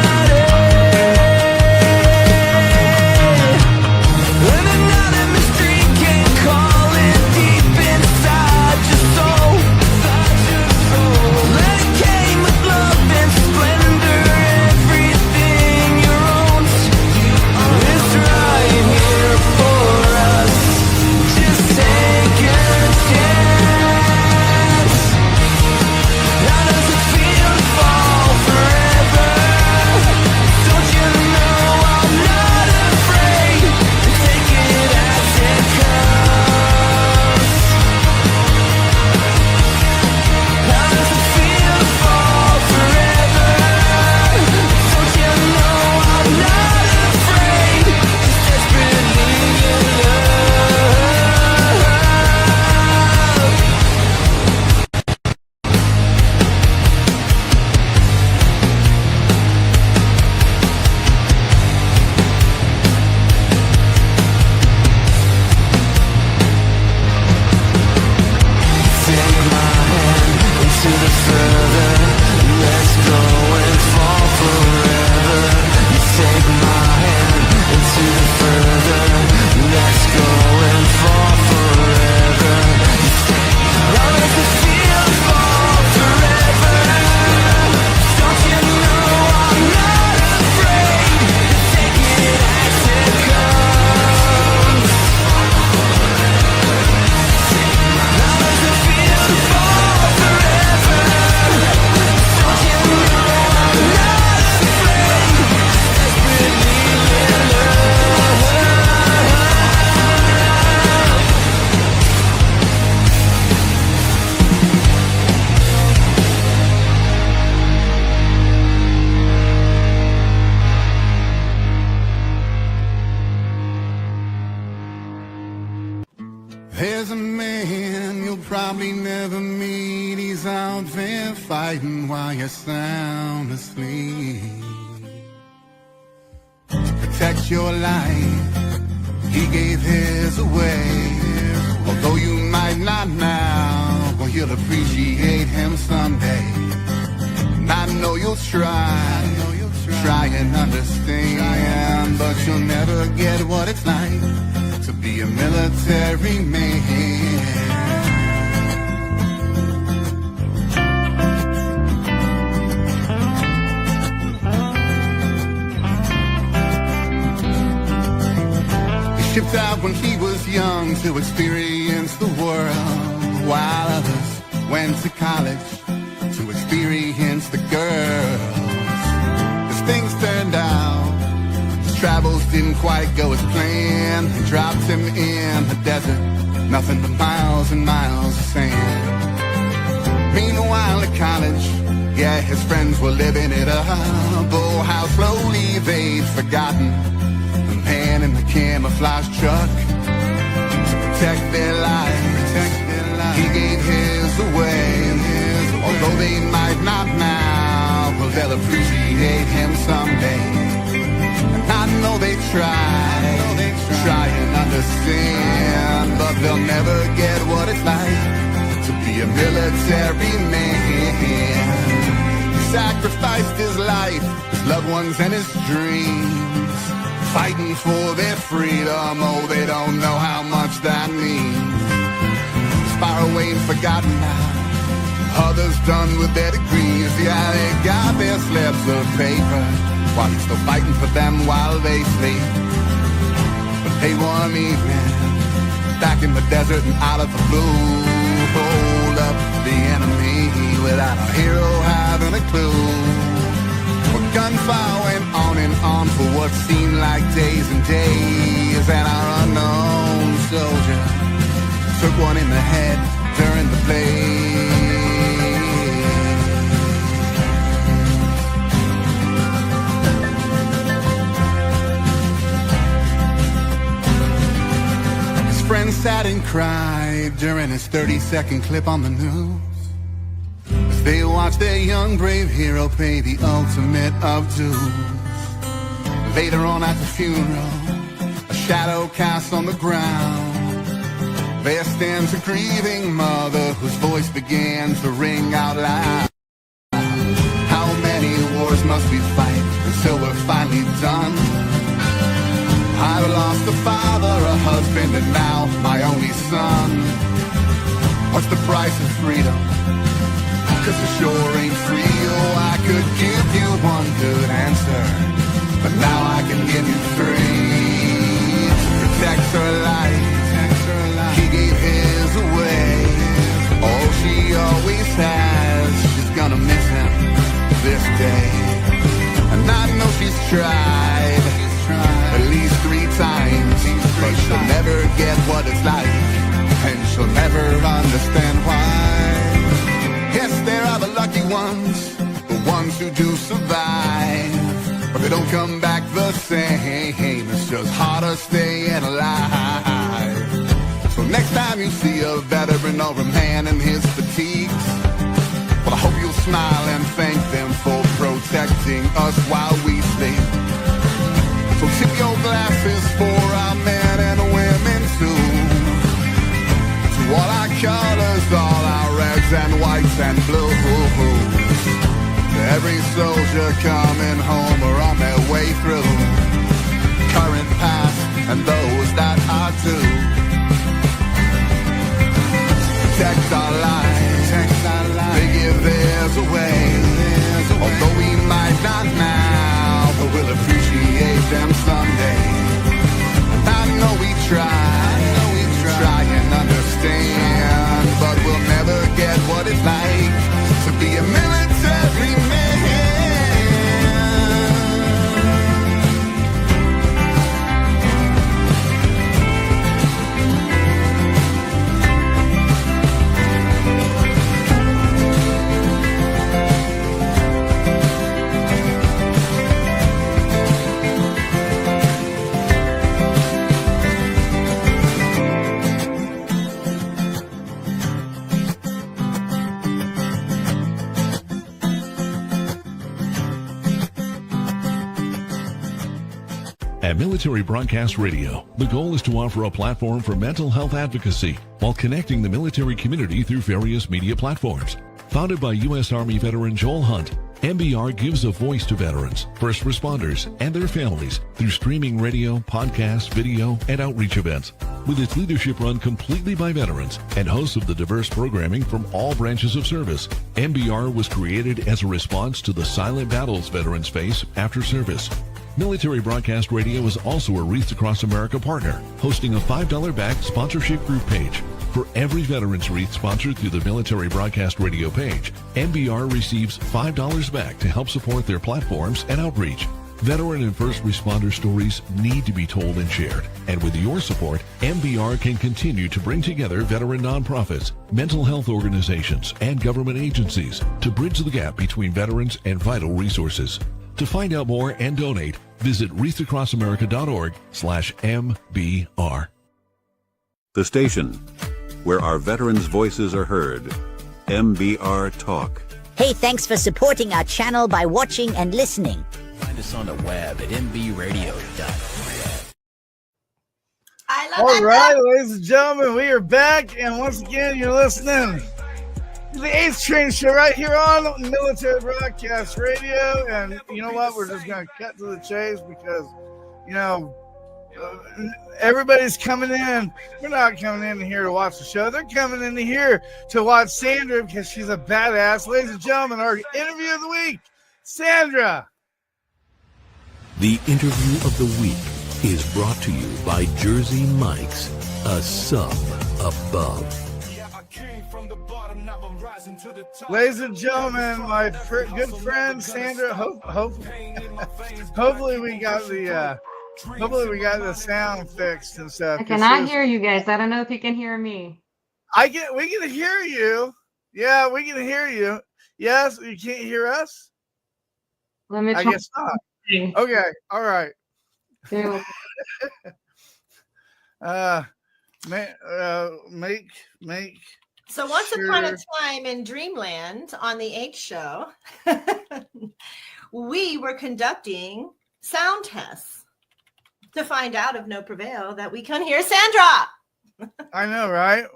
Running out in the street, can't call it deep inside your soul. Let it came with love and splendor, everything you owned. It's right here for us. Just take a chance. How does it feel to fall forever? Don't you know I'm not afraid to take it as it comes? How does it feel to fall forever? Don't you know I'm not afraid? Just desperately in love. Take my hand into the further. Let's go and fall forever. You take my hand into the further. Let's go and fall forever. How does it feel to fall forever? Don't you know I'm not afraid to take it as it comes? How does it feel to fall forever? Don't you know I'm not afraid? Desperately in love. There's a man you'll probably never meet. He's out there fighting while you're sound asleep. To protect your life, he gave his away. Although Although you might not now, well, you'll appreciate him someday. And I know you'll try and understand, but you'll never get what it's like to be a military man. Shipped out when he was young to experience the world, while others went to college to experience the girls. As things turned out, his travels didn't quite go as planned. They dropped him in the desert, nothing but miles and miles of sand. Meanwhile at college, yeah, his friends were living it up. Oh, how slowly they'd forgotten the man in the camouflage truck. To protect their lives, he gave his away. Although they might not now, well, they'll appreciate him someday. And I know they try and understand, but they'll never get what it's like to be a military man. He sacrificed his life, his loved ones and his dreams, fighting for their freedom. Oh, they don't know how much that means. He's far away and forgotten now. Others done with their degrees. Yeah, they got their slips of paper while he's still fighting for them while they sleep. But hey, one evening, back in the desert and out of the blue, hold up the enemy without a hero having a clue. For gunfire went on and on for what seemed like days and days, and our unknown soldier took one in the head during the blaze. His friends sat and cried during his 30-second clip on the news. They watched their young brave hero pay the ultimate of dues. Later on at the funeral, a shadow cast on the ground. There stands a grieving mother whose voice began to ring out loud. How many wars must we fight until we're finally done? I've lost a father, a husband, and now my only son. What's the price of freedom? 'Cause it sure ain't free. Oh, I could give you one good answer, but now I can give you three. To protect her life, he gave his away. All she always has, she's gonna miss him this day. And I know she's tried at least 3 times, but she'll never get what it's like, and she'll never understand why. Yes, there are the lucky ones, the ones who do survive, but they don't come back the same. It's just harder staying alive. So next time you see a veteran or a man in his fatigues, well, I hope you'll smile and thank them for protecting us while we sleep. So tip your glasses for our men and women too. To all our colors, all our reds and whites and blues. To every soldier coming home or on their way through, current, past, and those that are too. Protect our lives, they give theirs away. Although we might not now, but we'll appreciate them someday. And I know we try and understand, but we'll never get what it's like to be a military man. At Military Broadcast Radio, the goal is to offer a platform for mental health advocacy while connecting the military community through various media platforms. Founded by U.S. Army veteran Joel Hunt, MBR gives a voice to veterans, first responders, and their families through streaming radio, podcasts, video, and outreach events. With its leadership run completely by veterans and hosts of the diverse programming from all branches of service, MBR was created as a response to the silent battles veterans face after service. Military Broadcast Radio is also a Wreaths Across America partner, hosting a $5 sponsorship group page. For every Veterans Wreath sponsored through the Military Broadcast Radio page, MBR receives $5 back to help support their platforms and outreach. Veteran and first responder stories need to be told and shared. And with your support, MBR can continue to bring together veteran nonprofits, mental health organizations, and government agencies to bridge the gap between veterans and vital resources. To find out more and donate, visit wreathacrossamerica.org/MBR. The station where our veterans' voices are heard. MBR Talk. Hey, thanks for supporting our channel by watching and listening. Find us on the web at mbradio.net. All right, ladies and gentlemen, we are back, and once again, you're listening to the 8th Train Show right here on Military Broadcast Radio. And you know what? We're just going to cut to the chase because, you know, everybody's coming in. We're not coming in here to watch the show. They're coming in here to watch Sandra because she's a badass. Ladies and gentlemen, our interview of the week, Sandra. The interview of the week is brought to you by Jersey Mike's, a sub above. Ladies and gentlemen, my good friend Sandra. Hopefully we got the sound fixed and stuff. I cannot hear you guys. I don't know if you can hear me. We can hear you. Yeah, we can hear you. Yes, you can't hear us? Let me I guess not. Okay, all right. Make. So once upon a time in Dreamland on the 8th show, we were conducting sound tests to find out if no prevail that we can hear Sandra. I know, right?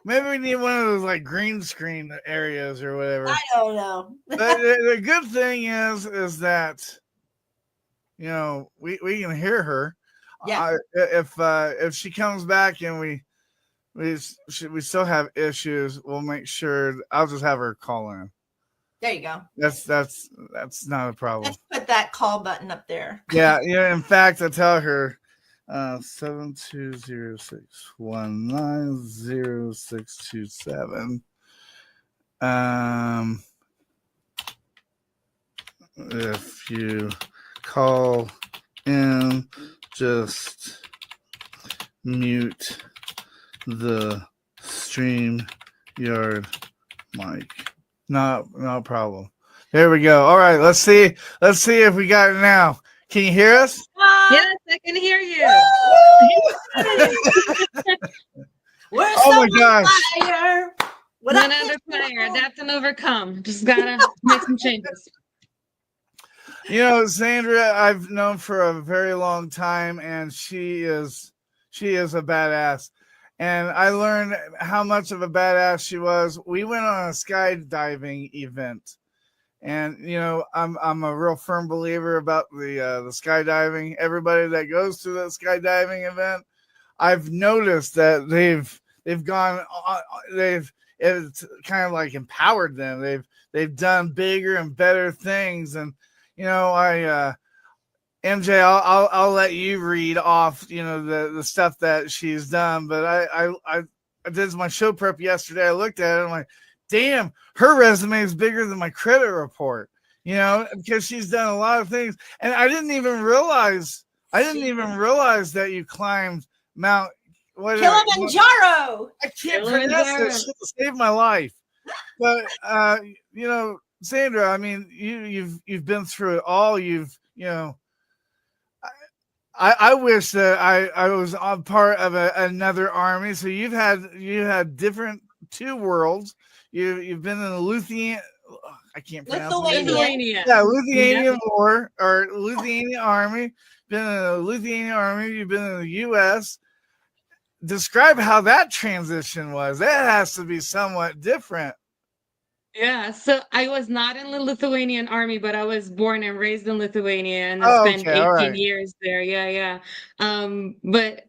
Maybe we need one of those like green screen areas or whatever. I don't know. the good thing is that, you know, we can hear her. Yeah. If she comes back and we still have issues, we'll make sure. I'll just have her call in. There you go. That's not a problem. Let's put that call button up there. Yeah. In fact, I tell her 72061900627. If you call in, just mute the StreamYard mic. No problem. There we go. All right, let's see if we got it now. Can you hear us? Yes, I can hear you. We're oh my gosh. Fire. None under fire. Adapt and overcome. Just gotta make some changes. You know, Sandra, I've known for a very long time, and she is a badass. And I learned how much of a badass she was. We went on a skydiving event, and you know, I'm a real firm believer about the skydiving. Everybody that goes to the skydiving event, I've noticed that it's kind of like empowered them. They've done bigger and better things, and you know, MJ, I'll let you read off, you know, the stuff that she's done. But I did my show prep yesterday. I looked at it. I'm like, damn, her resume is bigger than my credit report, you know, because she's done a lot of things. And I didn't even realize that you climbed Mount Kilimanjaro. I can't pronounce it. It saved my life. But you know, Sandra, I mean, you've been through it all. I wish that I was on part of another army. So you had different two worlds. You've been in the I can't pronounce Lithuania. it. Yeah, Lithuanian War or Lithuanian Army. Been in the Lithuanian Army. You've been in the U.S. Describe how that transition was. That has to be somewhat different. Yeah, so I was not in the Lithuanian army, but I was born and raised in Lithuania and I Oh, spent okay, all 18 right. years there. Yeah, yeah. But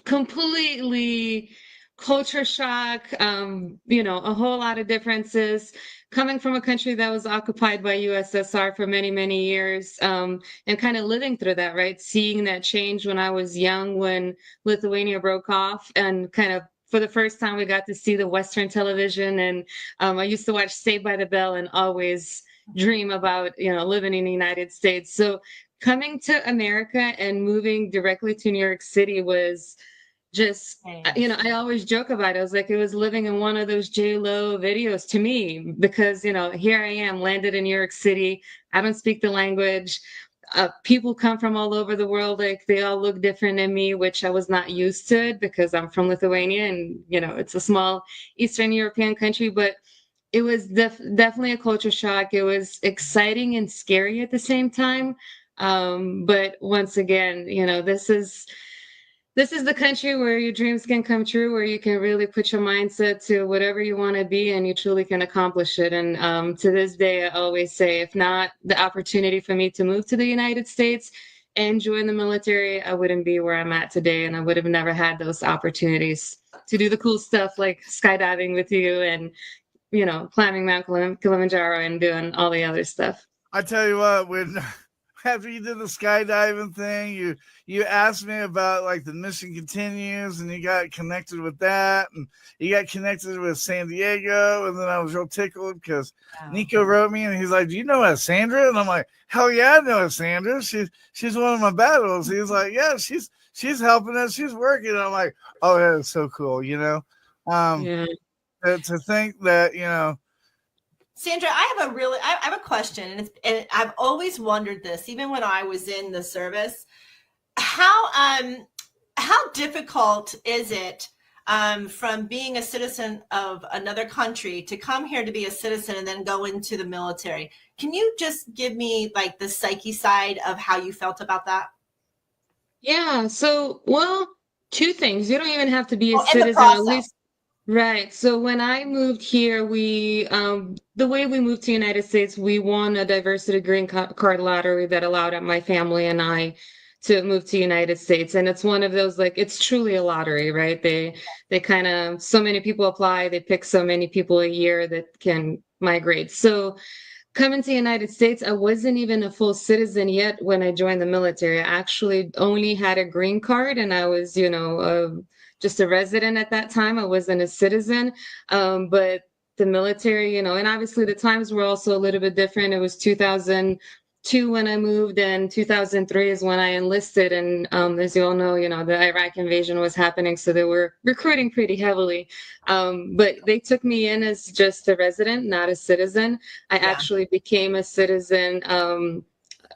completely culture shock, a whole lot of differences coming from a country that was occupied by USSR for many, many years, and kind of living through that, right? Seeing that change when I was young, when Lithuania broke off, and kind of for the first time we got to see the Western television. And I used to watch Saved by the Bell and always dream about, living in the United States. So coming to America and moving directly to New York City was just, I always joke about it. I was like, it was living in one of those J-Lo videos to me, because, here I am landed in New York City. I don't speak the language. People come from all over the world. Like, they all look different than me, which I was not used to it because I'm from Lithuania and, it's a small Eastern European country, but it was definitely a culture shock. It was exciting and scary at the same time. But once again, this is the country where your dreams can come true, where you can really put your mindset to whatever you want to be and you truly can accomplish it. And to this day, I always say, if not the opportunity for me to move to the United States and join the military, I wouldn't be where I'm at today. And I would have never had those opportunities to do the cool stuff like skydiving with you and, climbing Mount Kilimanjaro and doing all the other stuff. I tell you what, when after you did the skydiving thing, you asked me about like the mission continues, and you got connected with that, and you got connected with San Diego, and then I was real tickled because Nico wrote me and he's like, "Do you know Sandra?" And I'm like, "Hell yeah, I know Sandra. She's one of my battles." He's like, "Yeah, she's helping us. She's working." And I'm like, "Oh, that is so cool," To think that Sandra, I have a question, and I've always wondered this, even when I was in the service. How difficult is it from being a citizen of another country to come here to be a citizen and then go into the military? Can you just give me like the psyche side of how you felt about that? Yeah. So, two things. You don't even have to be a citizen, at least. Right. So when I moved here, the way we moved to the United States, we won a diversity green card lottery that allowed my family and I to move to the United States. And it's one of those, like, it's truly a lottery, right? They kind of, so many people apply, they pick so many people a year that can migrate. So coming to the United States, I wasn't even a full citizen yet when I joined the military. I actually only had a green card, and I was, just a resident at that time. I wasn't a citizen, but the military, and obviously the times were also a little bit different. It was 2002 when I moved, and 2003 is when I enlisted. And as you all know, the Iraq invasion was happening, so they were recruiting pretty heavily. But they took me in as just a resident, not a citizen. I actually became a citizen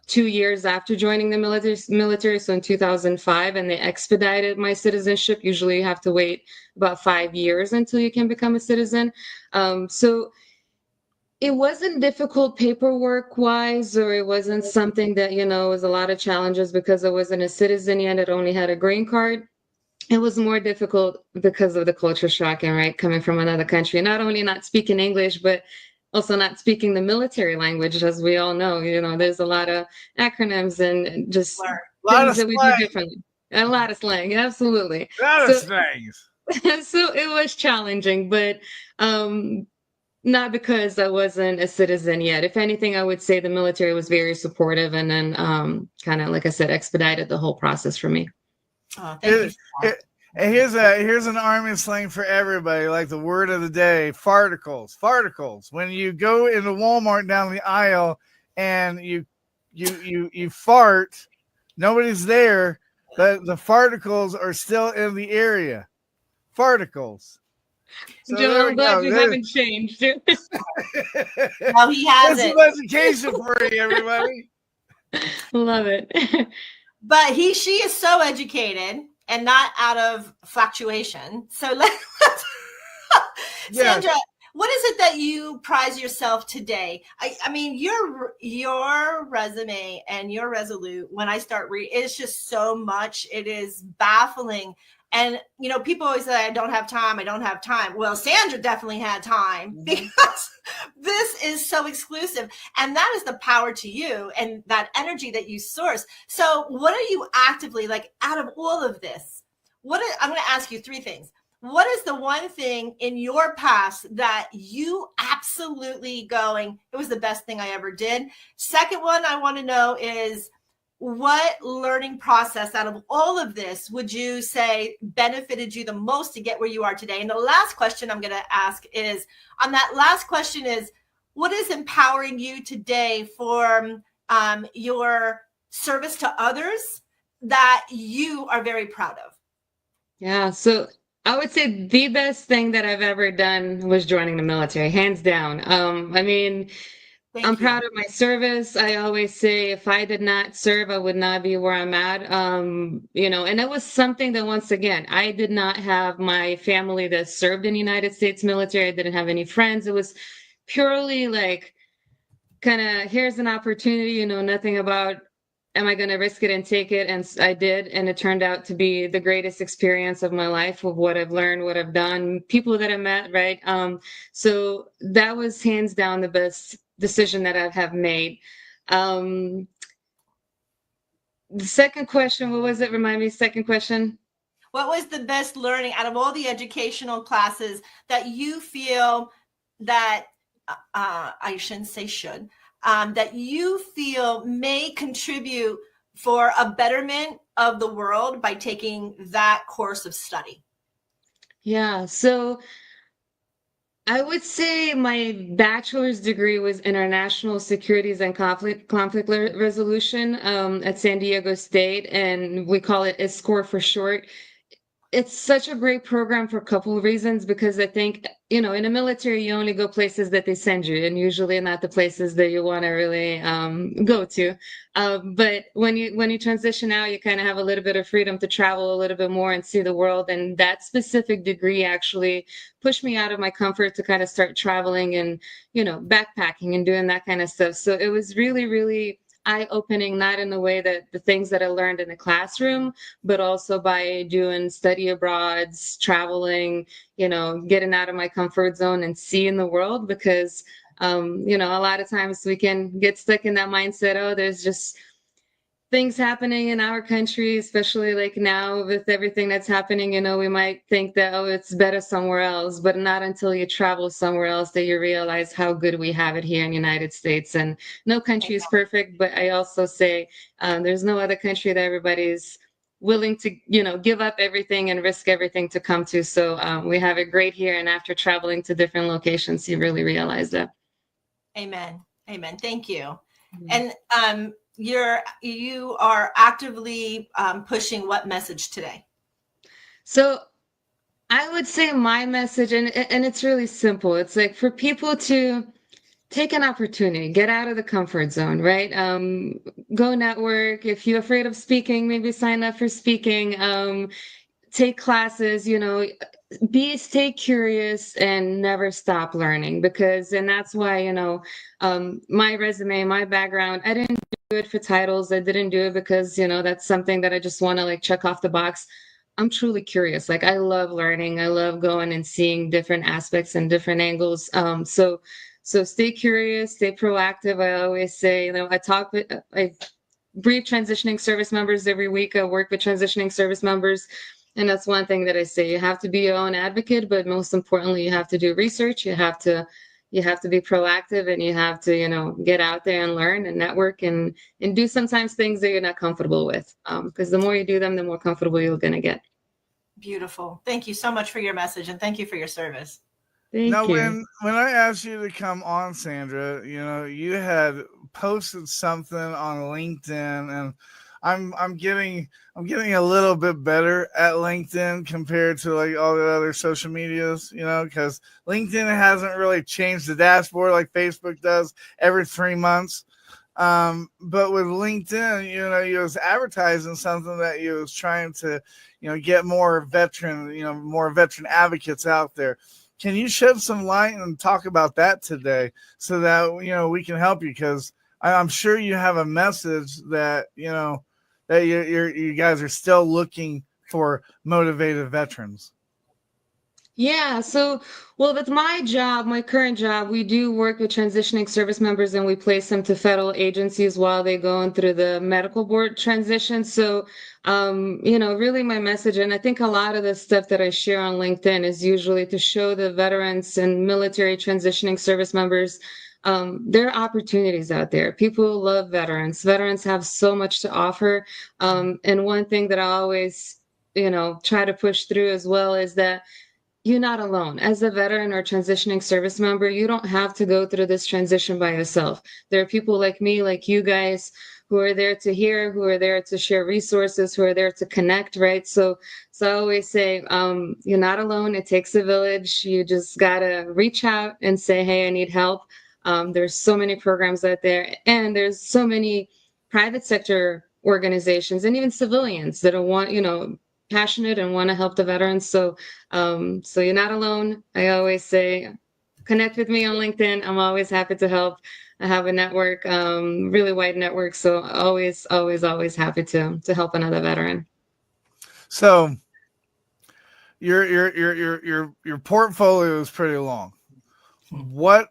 2 years after joining the military, so in 2005, and they expedited my citizenship. Usually you have to wait about 5 years until you can become a citizen. So it wasn't difficult paperwork wise, or it wasn't something that, was a lot of challenges because I wasn't a citizen yet. It only had a green card. It was more difficult because of the culture shock, and right, coming from another country, not only not speaking English, but also not speaking the military language. As we all know, there's a lot of acronyms and just things that we do differently. A lot of slang, absolutely. A lot of slangs. So it was challenging, but not because I wasn't a citizen yet. If anything, I would say the military was very supportive, and then kind of, like I said, expedited the whole process for me. Oh, thank you. Here's an army slang for everybody, like the word of the day: farticles. Farticles. When you go into Walmart down the aisle and you fart, nobody's there, but the farticles are still in the area. Farticles. So Joe, I'm glad you haven't changed. No, he hasn't. That's some education for you, everybody. Love it. But she is so educated and not out of fluctuation. So Sandra, What is it that you prize yourself today? I mean, your resume and your Resolute, when I start reading, it's just so much. It is baffling. And, you know, people always say, I don't have time. I don't have time. Well, Sandra definitely had time because this is so exclusive. And that is the power to you and that energy that you source. So what are you actively, like, out of all of this? I'm going to ask you three things. What is the one thing in your past that you absolutely going, it was the best thing I ever did? Second one I want to know is, what learning process out of all of this would you say benefited you the most to get where you are today? And the last question I'm going to ask is, on that last question is, what is empowering you today for your service to others that you are very proud of? Yeah, so I would say the best thing that I've ever done was joining the military, hands down. I mean, I'm proud of my service. I always say if I did not serve, I would not be where I'm at. You know, and it was something that, once again, I did not have my family that served in the United States military. I didn't have any friends. It was purely like, kind of, here's an opportunity, you know, nothing about, am I going to risk it and take it? And I did. And it turned out to be the greatest experience of my life, of what I've learned, what I've done, people that I met, right? So that was hands down the best decision that I have made. The second question, what was it? Remind me, second question. What was the best learning out of all the educational classes that you feel that, I shouldn't say should, that you feel may contribute for a betterment of the world by taking that course of study? Yeah, so I would say my bachelor's degree was international securities and conflict resolution at San Diego State, and we call it ISCOR for short. It's such a great program for a couple of reasons, because I think, you know, in the military, you only go places that they send you, and usually not the places that you want to really go to. But when you transition out, you kind of have a little bit of freedom to travel a little bit more and see the world. And that specific degree actually pushed me out of my comfort to kind of start traveling and, you know, backpacking and doing that kind of stuff. So it was really, really eye-opening, not in the way that the things that I learned in the classroom, but also by doing study abroads, traveling, you know, getting out of my comfort zone and seeing the world. Because, you know, a lot of times we can get stuck in that mindset, oh, there's just things happening in our country, especially like now with everything that's happening, you know, we might think that, oh, it's better somewhere else, but not until you travel somewhere else that you realize how good we have it here in the United States. And no country is perfect, but I also say there's no other country that everybody's willing to, you know, give up everything and risk everything to come to. So we have it great here. And after traveling to different locations, you really realize that. Amen. Amen. Thank you. And you are actively pushing what message today? So I would say my message, and it's really simple. It's like for people to take an opportunity, get out of the comfort zone, right? Go network. If you're afraid of speaking, maybe sign up for speaking. Take classes, you know, stay curious and never stop learning, and that's why, you know, my resume, my background, I didn't do it for titles. I didn't do it because, you know, that's something that I just want to like check off the box. I'm truly curious. Like, I love learning. I love going and seeing different aspects and different angles. So stay curious, stay proactive. I always say, you know, I brief transitioning service members every week. I work with transitioning service members. And that's one thing that I say, you have to be your own advocate, but most importantly, you have to do research. You have to be proactive, and you have to, you know, get out there and learn and network and do sometimes things that you're not comfortable with. Because the more you do them, the more comfortable you're going to get. Beautiful. Thank you so much for your message, and thank you for your service. Thank you. When I asked you to come on, Sandra, you know, you had posted something on LinkedIn, and I'm getting a little bit better at LinkedIn compared to like all the other social medias, you know, because LinkedIn hasn't really changed the dashboard like Facebook does every 3 months. But with LinkedIn, you know, you was advertising something that you was trying to, you know, get more veteran advocates out there. Can you shed some light and talk about that today so that, we can help you? Because I'm sure you have a message that, that you guys are still looking for motivated veterans. Yeah, so, well, that's my job, my current job. We do work with transitioning service members and we place them to federal agencies while they go through the medical board transition. So, really my message, and I think a lot of the stuff that I share on LinkedIn is usually to show the veterans and military transitioning service members there are opportunities out there. People love veterans. Veterans have so much to offer. And one thing that I always, try to push through as well is that you're not alone. As a veteran or transitioning service member, you don't have to go through this transition by yourself. There are people like me, like you guys, who are there to hear, who are there to share resources, who are there to connect, right? So I always say, you're not alone. It takes a village. You just gotta reach out and say, hey, I need help. There's so many programs out there, and there's so many private sector organizations and even civilians that are passionate and want to help the veterans. So you're not alone. I always say, connect with me on LinkedIn. I'm always happy to help. I have a network, really wide network. So always happy to help another veteran. So your portfolio is pretty long. What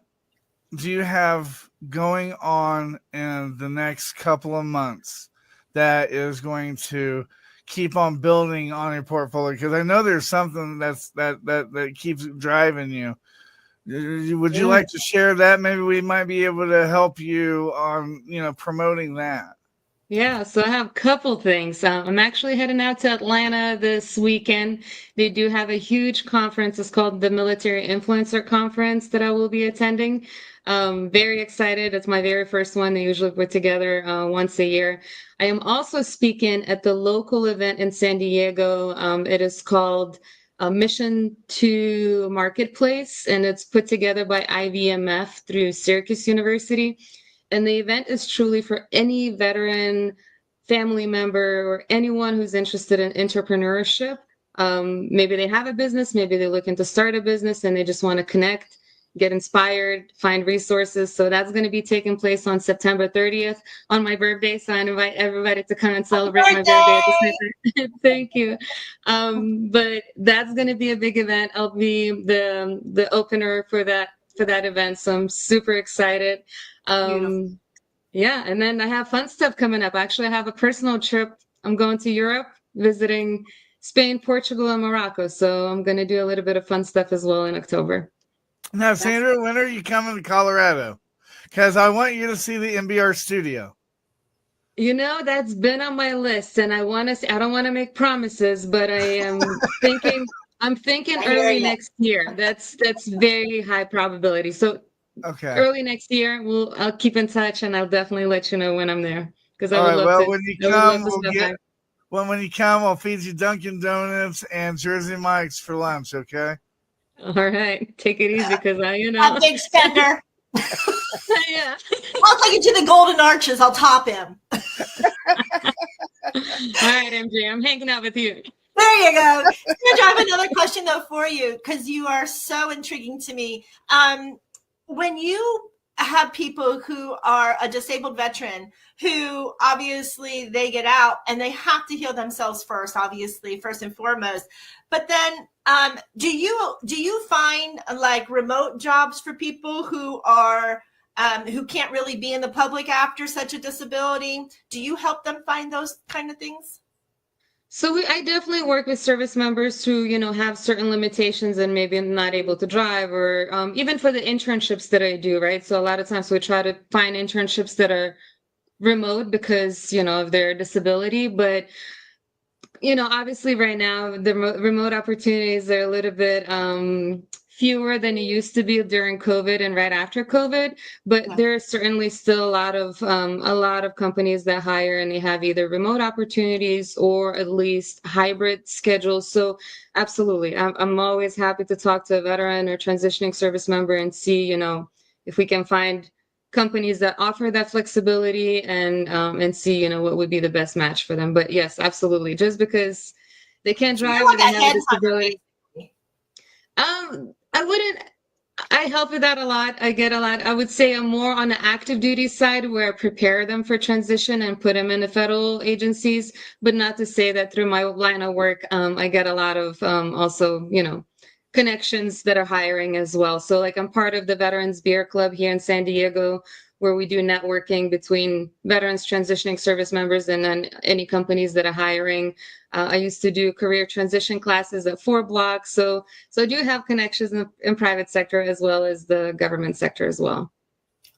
do you have going on in the next couple of months that is going to keep on building on your portfolio? Because I know there's something that keeps driving you. Would you like to share that? Maybe we might be able to help you on, promoting that. Yeah, so I have a couple things. I'm actually heading out to Atlanta this weekend. They do have a huge conference. It's called the Military Influencer Conference that I will be attending. Very excited. It's my very first one. They usually put together once a year. I am also speaking at the local event in San Diego. It is called Mission to Marketplace, and it's put together by IVMF through Syracuse University. And the event is truly for any veteran, family member, or anyone who's interested in entrepreneurship. Maybe they have a business, maybe they're looking to start a business and they just want to connect, get inspired, find resources. So that's going to be taking place on September 30th on my birthday. So I invite everybody to come and celebrate my birthday at the same time. Thank you. But that's going to be a big event. I'll be the opener for that event. So I'm super excited. Yeah, and then I have fun stuff coming up. Actually, I have a personal trip. I'm going to Europe, visiting Spain, Portugal, and Morocco. So I'm going to do a little bit of fun stuff as well in October. Now, Sandra, when are you coming to Colorado? Because I want you to see the MBR studio. That's been on my list, and I don't want to make promises, but I am thinking, early next year. That's very high probability. So okay, early next year, I'll keep in touch, and I'll definitely let you know when I'm there. Because when you come, I'll feed you Dunkin' Donuts and Jersey Mike's for lunch. Okay. All right, take it easy, because a big spender. Yeah, I'll take you to the Golden Arches. I'll top him. All right, MJ, I'm hanging out with you. There you go. Sandra, I have another question though for you, because you are so intriguing to me. When you have people who are a disabled veteran who obviously they get out and they have to heal themselves first and foremost, but then do you find like remote jobs for people who are who can't really be in the public after such a disability? Do you help them find those kind of things? So I definitely work with service members who, have certain limitations and maybe not able to drive, or even for the internships that I do, right? So a lot of times we try to find internships that are remote because, of their disability. But, obviously right now the remote opportunities are a little bit fewer than it used to be during COVID and right after COVID, but there are certainly still a lot of companies that hire, and they have either remote opportunities or at least hybrid schedules. So absolutely, I'm always happy to talk to a veteran or transitioning service member and see, if we can find companies that offer that flexibility and see, what would be the best match for them. But yes, absolutely. Just because they can't drive or they have a disability. I I help with that a lot. I get a lot. I would say I'm more on the active duty side where I prepare them for transition and put them in the federal agencies, but not to say that through my line of work, I get a lot of also, connections that are hiring as well. So like I'm part of the Veterans Beer Club here in San Diego, where we do networking between veterans transitioning service members and then any companies that are hiring. I used to do career transition classes at 4 Blocks. So I do have connections in private sector as well as the government sector as well.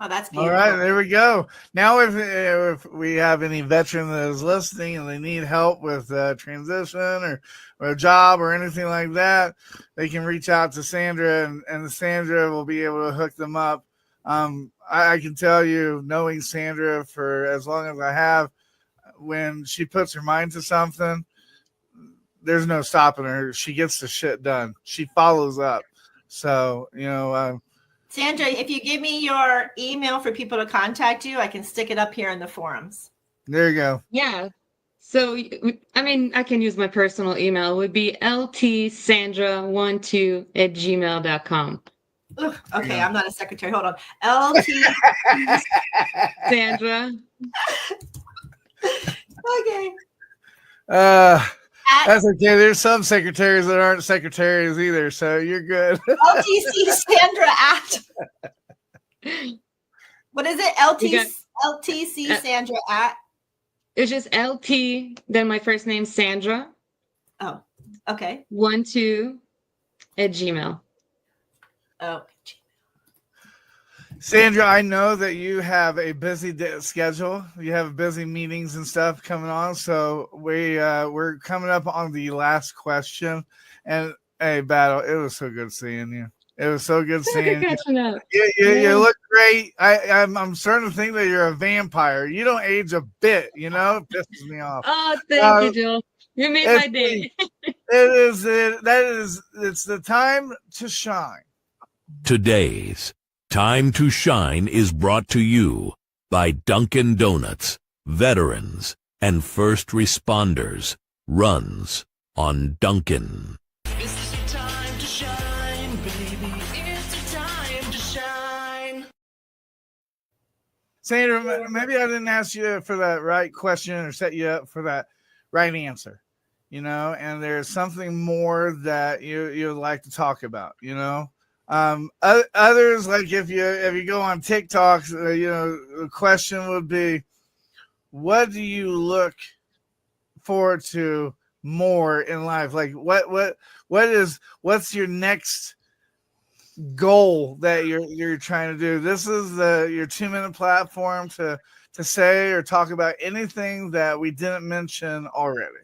Oh, that's All beautiful. right, there we go. Now, if we have any veteran that is listening and they need help with transition or a job or anything like that, they can reach out to Sandra, and Sandra will be able to hook them up. I can tell you, knowing Sandra for as long as I have, when she puts her mind to something, there's no stopping her. She gets the shit done. She follows up. So, Sandra, if you give me your email for people to contact you, I can stick it up here in the forums. There you go. Yeah. So, I mean, I can use my personal email. It would be ltsandra12@gmail.com. Ugh, okay, I'm not a secretary. Hold on. LT Sandra. Okay. That's okay. There's some secretaries that aren't secretaries either, so you're good. LTC Sandra at. What is it? LTC Sandra at. It's just LT, then my first name, Sandra. Oh, okay. 12@gmail. Oh. Sandra, I know that you have a busy schedule. You have busy meetings and stuff coming on. So we're coming up on the last question. And hey, Battle, it was so good seeing you. It was so good seeing you. You look great. I'm starting to think that you're a vampire. You don't age a bit. It pisses me off. Oh, thank you, Joel. You made my day. It's the time to shine. Today's Time to Shine is brought to you by Dunkin' Donuts, veterans, and first responders. Runs on Dunkin'. It's the time to shine, baby. It's the time to shine. Sandra, maybe I didn't ask you for that right question or set you up for that right answer, and there's something more that you'd like to talk about, Others, like if you go on TikTok, the question would be, what do you look forward to more in life? Like what's your next goal that you're trying to do? This is your 2-minute platform to say or talk about anything that we didn't mention already.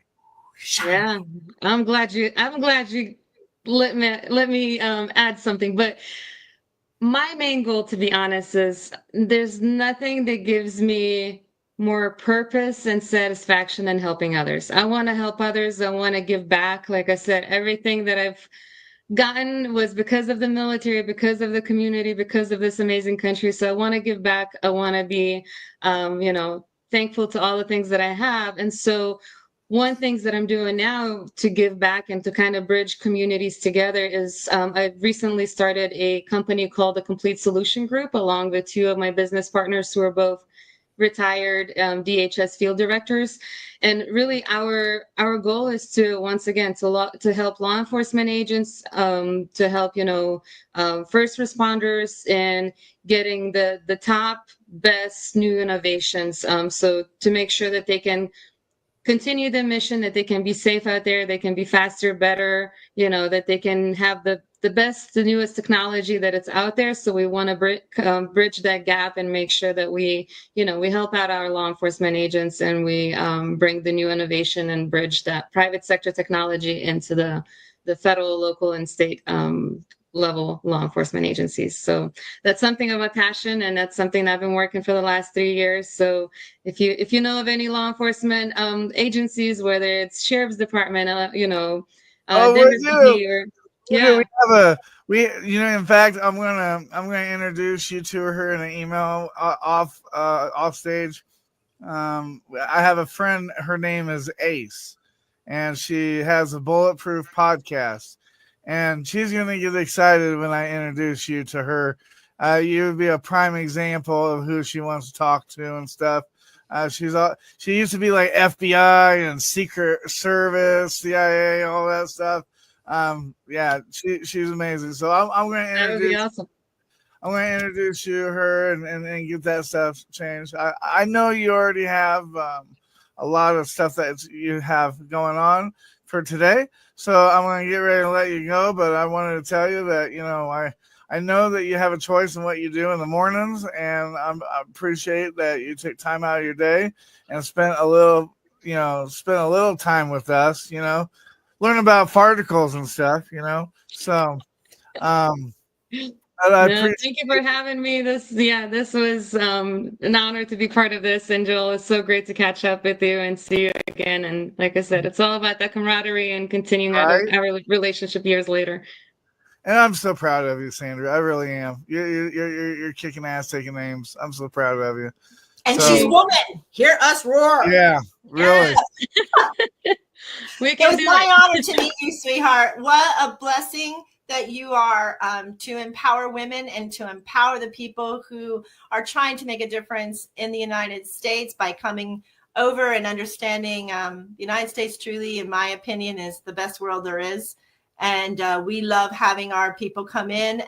Yeah, I'm glad you let me add something. But my main goal, to be honest, is there's nothing that gives me more purpose and satisfaction than helping others. I want to help others. I want to give back. Like I said, everything that I've gotten was because of the military, because of the community, because of this amazing country. So I want to give back. I want to be, thankful to all the things that I have. And so one things that I'm doing now to give back and to kind of bridge communities together is I recently started a company called the Complete Solution Group, along with 2 of my business partners who are both retired DHS field directors. And really our goal is to, once again, to help law enforcement agents, to help, first responders in getting the top best new innovations. So to make sure that they can continue the mission, that they can be safe out there, they can be faster, better, that they can have the best, the newest technology that it's out there. So we want to bridge that gap and make sure that we help out our law enforcement agents and we bring the new innovation and bridge that private sector technology into the federal, local, and state level law enforcement agencies. So that's something of my passion, and that's something I've been working for the last 3 years. So if you know of any law enforcement agencies, whether it's sheriff's department, we do. Yeah. We in fact, I'm gonna introduce you to her in an email off stage. I have a friend. Her name is Ace, and she has a Bulletproof podcast. and she's going to get excited when I introduce you to her. You would be a prime example of who she wants to talk to and stuff. She used to be like FBI and Secret Service, CIA, all that stuff. She's amazing. So I'm going to introduce. That would be awesome. I'm going to introduce you to her and get that stuff changed. I know you already have a lot of stuff that you have going on for today, so I'm going to get ready to let you go. But I wanted to tell you that I know that you have a choice in what you do in the mornings, and I appreciate that you took time out of your day and spent a little time with us. Learn about particles and stuff. So. Thank you for having me. This was an honor to be part of this. And Joel, it's so great to catch up with you and see you again. And like I said, it's all about that camaraderie and continuing our relationship years later. And I'm so proud of you, Sandra. I really am. You're kicking ass, taking names. I'm so proud of you. And she's a woman. Hear us roar. Yeah, really. It was my honor to meet you, sweetheart. What a blessing that you are to empower women and to empower the people who are trying to make a difference in the United States by coming over and understanding the United States truly, in my opinion, is the best world there is. And we love having our people come in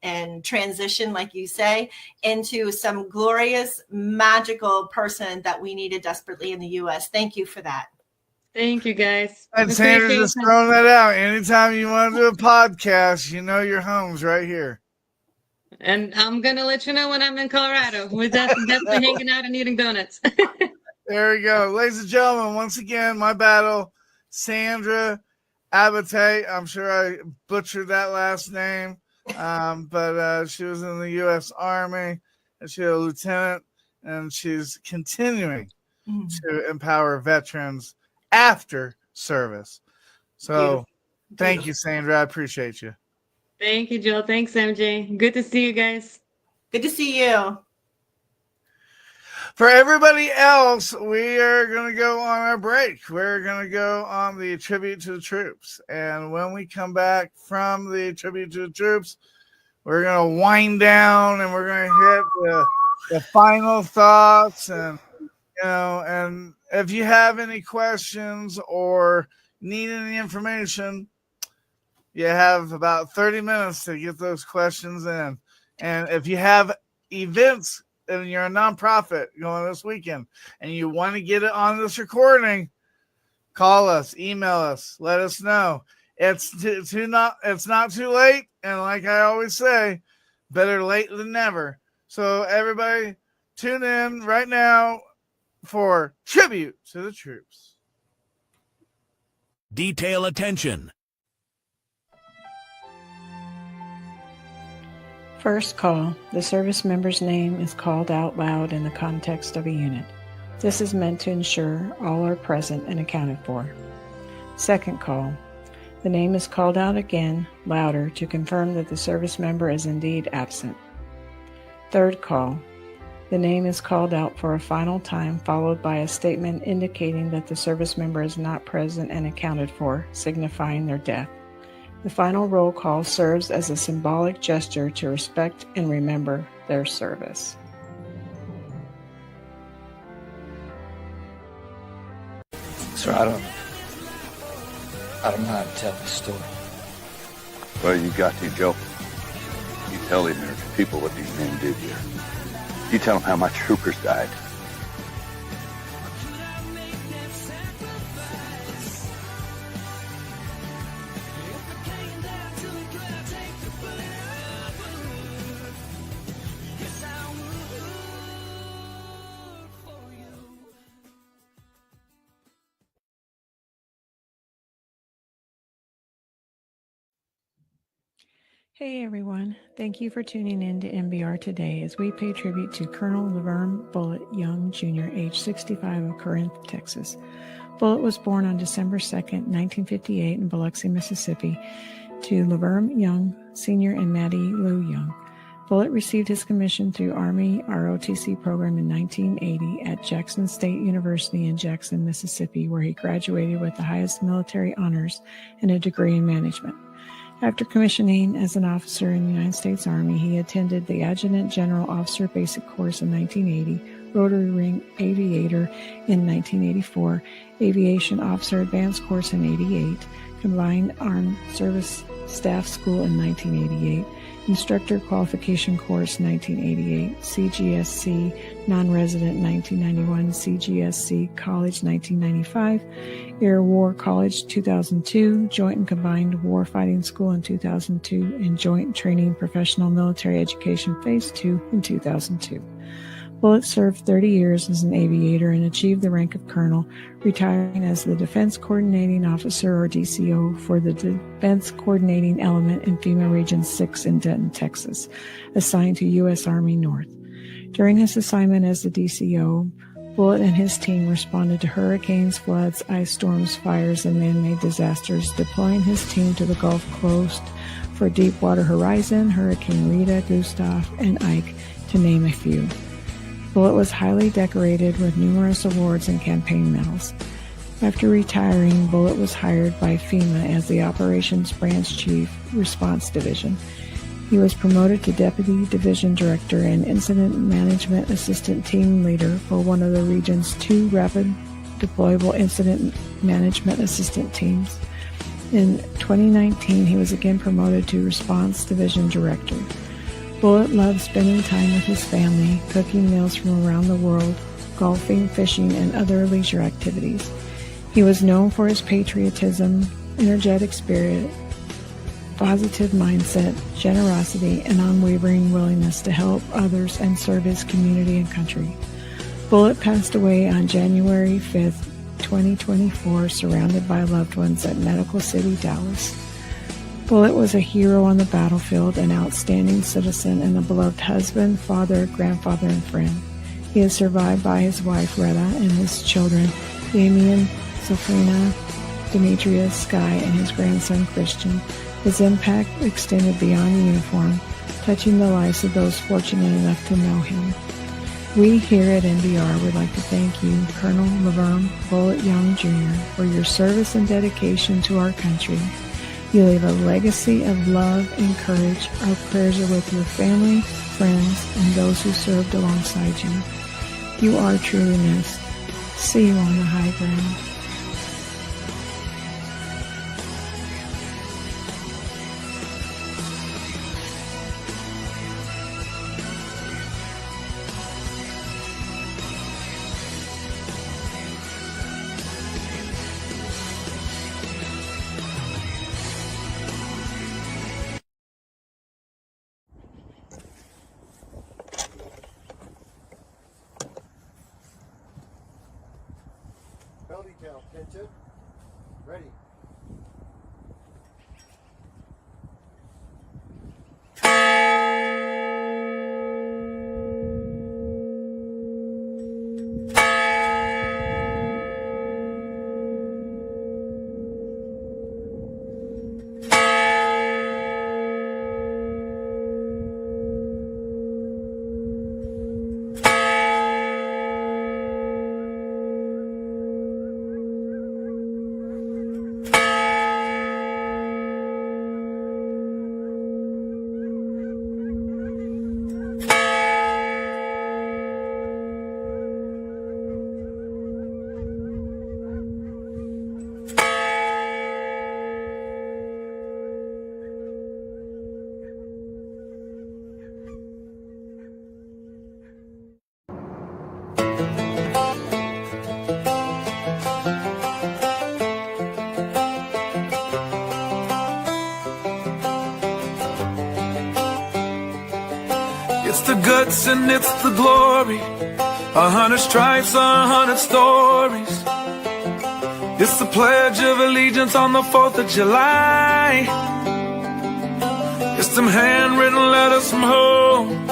and transition, like you say, into some glorious, magical person that we needed desperately in the U.S. Thank you for that. Thank you, guys. And Sandra just throwing that out. Anytime you want to do a podcast, your home's right here. And I'm going to let you know when I'm in Colorado. We're definitely hanging out and eating donuts. There we go. Ladies and gentlemen, once again, my battle, Sandra Ambotaite. I'm sure I butchered that last name, but she was in the U.S. Army, and she's a lieutenant, and she's continuing to empower veterans after service. So thank you, Sandra. I appreciate you. Thank you, Joel. Thanks, MJ. Good to see you guys. Good to see you. For everybody else, we are going to go on our break. We're going to go on the tribute to the troops. And when we come back from the tribute to the troops, we're going to wind down and we're going to hit the final thoughts. And if you have any questions or need any information, you have about 30 minutes to get those questions in. And if you have events and you're a nonprofit going this weekend and you want to get it on this recording, call us, email us, let us know. It's not too late. And like I always say, better late than never. So everybody tune in right now for Tribute to the Troops. Detail attention. First call. The service member's name is called out loud in the context of a unit. This is meant to ensure all are present and accounted for. Second call. The name is called out again, louder, to confirm that the service member is indeed absent. Third call. The name is called out for a final time, followed by a statement indicating that the service member is not present and accounted for, signifying their death. The final roll call serves as a symbolic gesture to respect and remember their service. Sir, I don't know how to tell this story. Well, you got to, Joe. You tell the American people what these men did here. You tell them how my troopers died. Hey everyone, thank you for tuning in to MBR today as we pay tribute to Colonel Laverne Bullitt Young Jr., age 65, of Corinth, Texas. Bullitt was born on December 2nd, 1958 in Biloxi, Mississippi, to Laverne Young Sr. and Maddie Lou Young. Bullitt received his commission through Army ROTC program in 1980 at Jackson State University in Jackson, Mississippi, where he graduated with the highest military honors and a degree in management. After commissioning as an officer in the United States Army, he attended the Adjutant General Officer Basic Course in 1980, Rotary Wing Aviator in 1984, Aviation Officer Advanced Course in 88, Combined Armed Service Staff School in 1988, Instructor Qualification Course 1988, CGSC Non-Resident 1991, CGSC College 1995, Air War College 2002, Joint and Combined Warfighting School in 2002, and Joint Training Professional Military Education Phase 2 in 2002. Bullitt served 30 years as an aviator and achieved the rank of colonel, retiring as the Defense Coordinating Officer, or DCO, for the Defense Coordinating Element in FEMA Region 6 in Denton, Texas, assigned to U.S. Army North. During his assignment as the DCO, Bullitt and his team responded to hurricanes, floods, ice storms, fires, and man-made disasters, deploying his team to the Gulf Coast for Deepwater Horizon, Hurricane Rita, Gustav, and Ike, to name a few. Bullitt was highly decorated with numerous awards and campaign medals. After retiring, Bullitt was hired by FEMA as the Operations Branch Chief, Response Division. He was promoted to Deputy Division Director and Incident Management Assistant Team Leader for one of the region's 2 Rapid Deployable Incident Management Assistant Teams. In 2019, he was again promoted to Response Division Director. Bullitt loved spending time with his family, cooking meals from around the world, golfing, fishing, and other leisure activities. He was known for his patriotism, energetic spirit, positive mindset, generosity, and unwavering willingness to help others and serve his community and country. Bullitt passed away on January 5th, 2024, surrounded by loved ones at Medical City, Dallas. Bullitt was a hero on the battlefield, an outstanding citizen, and a beloved husband, father, grandfather, and friend. He is survived by his wife, Retta, and his children, Damien, Sofrina, Demetrius, Sky, and his grandson, Christian. His impact extended beyond the uniform, touching the lives of those fortunate enough to know him. We here at NBR would like to thank you, Colonel Laverne Bullitt Young Jr., for your service and dedication to our country. You leave a legacy of love and courage. Our prayers are with your family, friends, and those who served alongside you. You are truly missed. See you on the high ground. Bell detail, attention, ready. It's the guts and it's the glory. 100 stripes, 100 stories. It's the Pledge of Allegiance on the 4th of July. It's them handwritten letters from home.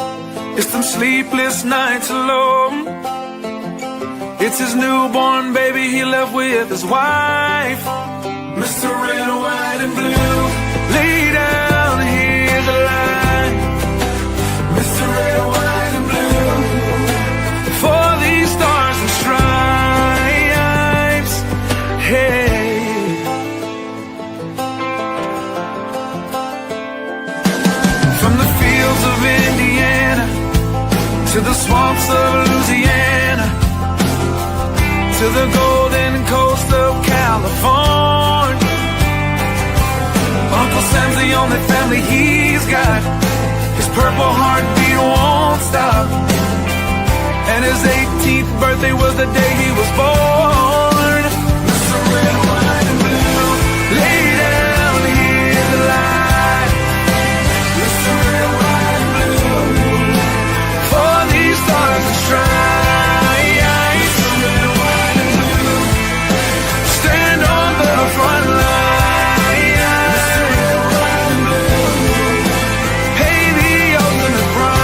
It's them sleepless nights alone. It's his newborn baby he left with his wife. Mr. Red, White, and Blue, lay down, hear the line. Mr. Red, White, and Blue, for these stars and stripes. Hey, From the fields of Indiana to the swamps of Louisiana to the golden coast of California. Uncle Sam's the only family he's got. His purple heartbeat won't stop. And his 18th birthday was the day he was born. Mr. Red, White, and Blue, lay down here to lie. Mr. Red, White, and Blue, for these stars to shine. Mr. Red, White, and Blue, stand on the front line. Mr. Red, White, and Blue, pay the ultimate price.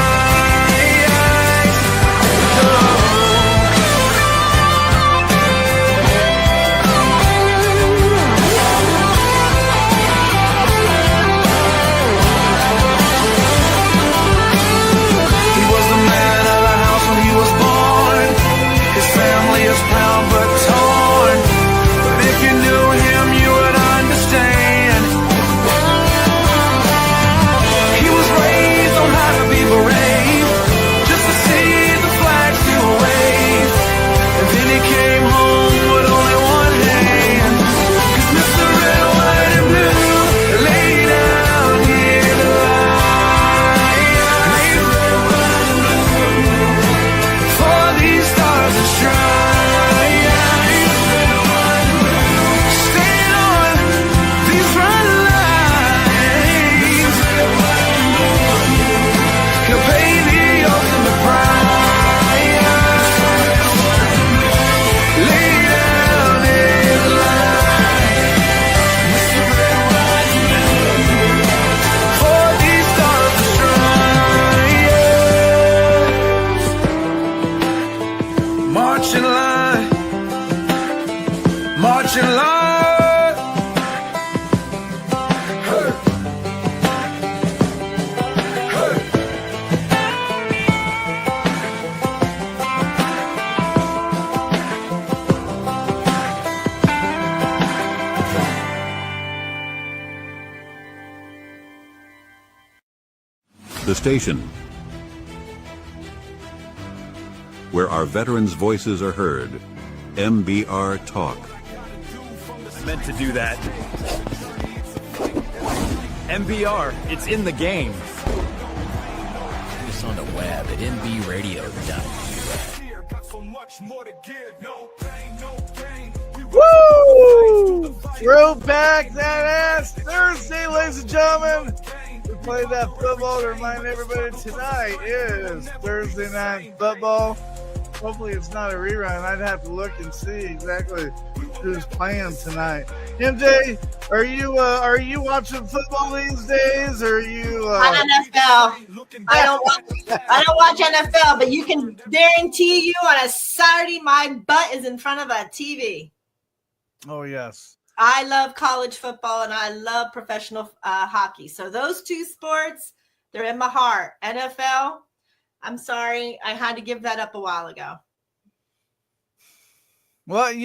He was the man of the house when he was born. His family is proud but torn. But if you knew him, you would understand. He was raised on how to be brave, just to see the flag still wave. And then he came home with only one hand. 'Cause Mr. Red, White, and Blue lay down here to lie. Mr. Red, White, and Blue, for these stars to shine. Mr. Red, White, and Blue, stand on these front lines. Mr. Red, White, and Blue, he'll pay the ultimate price. Lay down his life. Mr. Red, White, and Blue, for these stars to shine. March in line, march in line. Hey. Hey. The station where our veterans' voices are heard. MBR Talk. I meant to do that. MBR, it's in the game. It's on the web at nbradio.us. Woo! Throw back that ass Thursday, ladies and gentlemen. We played that football to remind everybody tonight is Thursday night football. Hopefully it's not a rerun. I'd have to look and see exactly who's playing tonight. MJ, are you watching football these days, or are you NFL? I don't watch NFL, but you can guarantee you on a Saturday my butt is in front of a TV. Oh yes. I love college football and I love professional hockey. So those two sports, they're in my heart. NFL, I'm sorry, I had to give that up a while ago. Well, I'm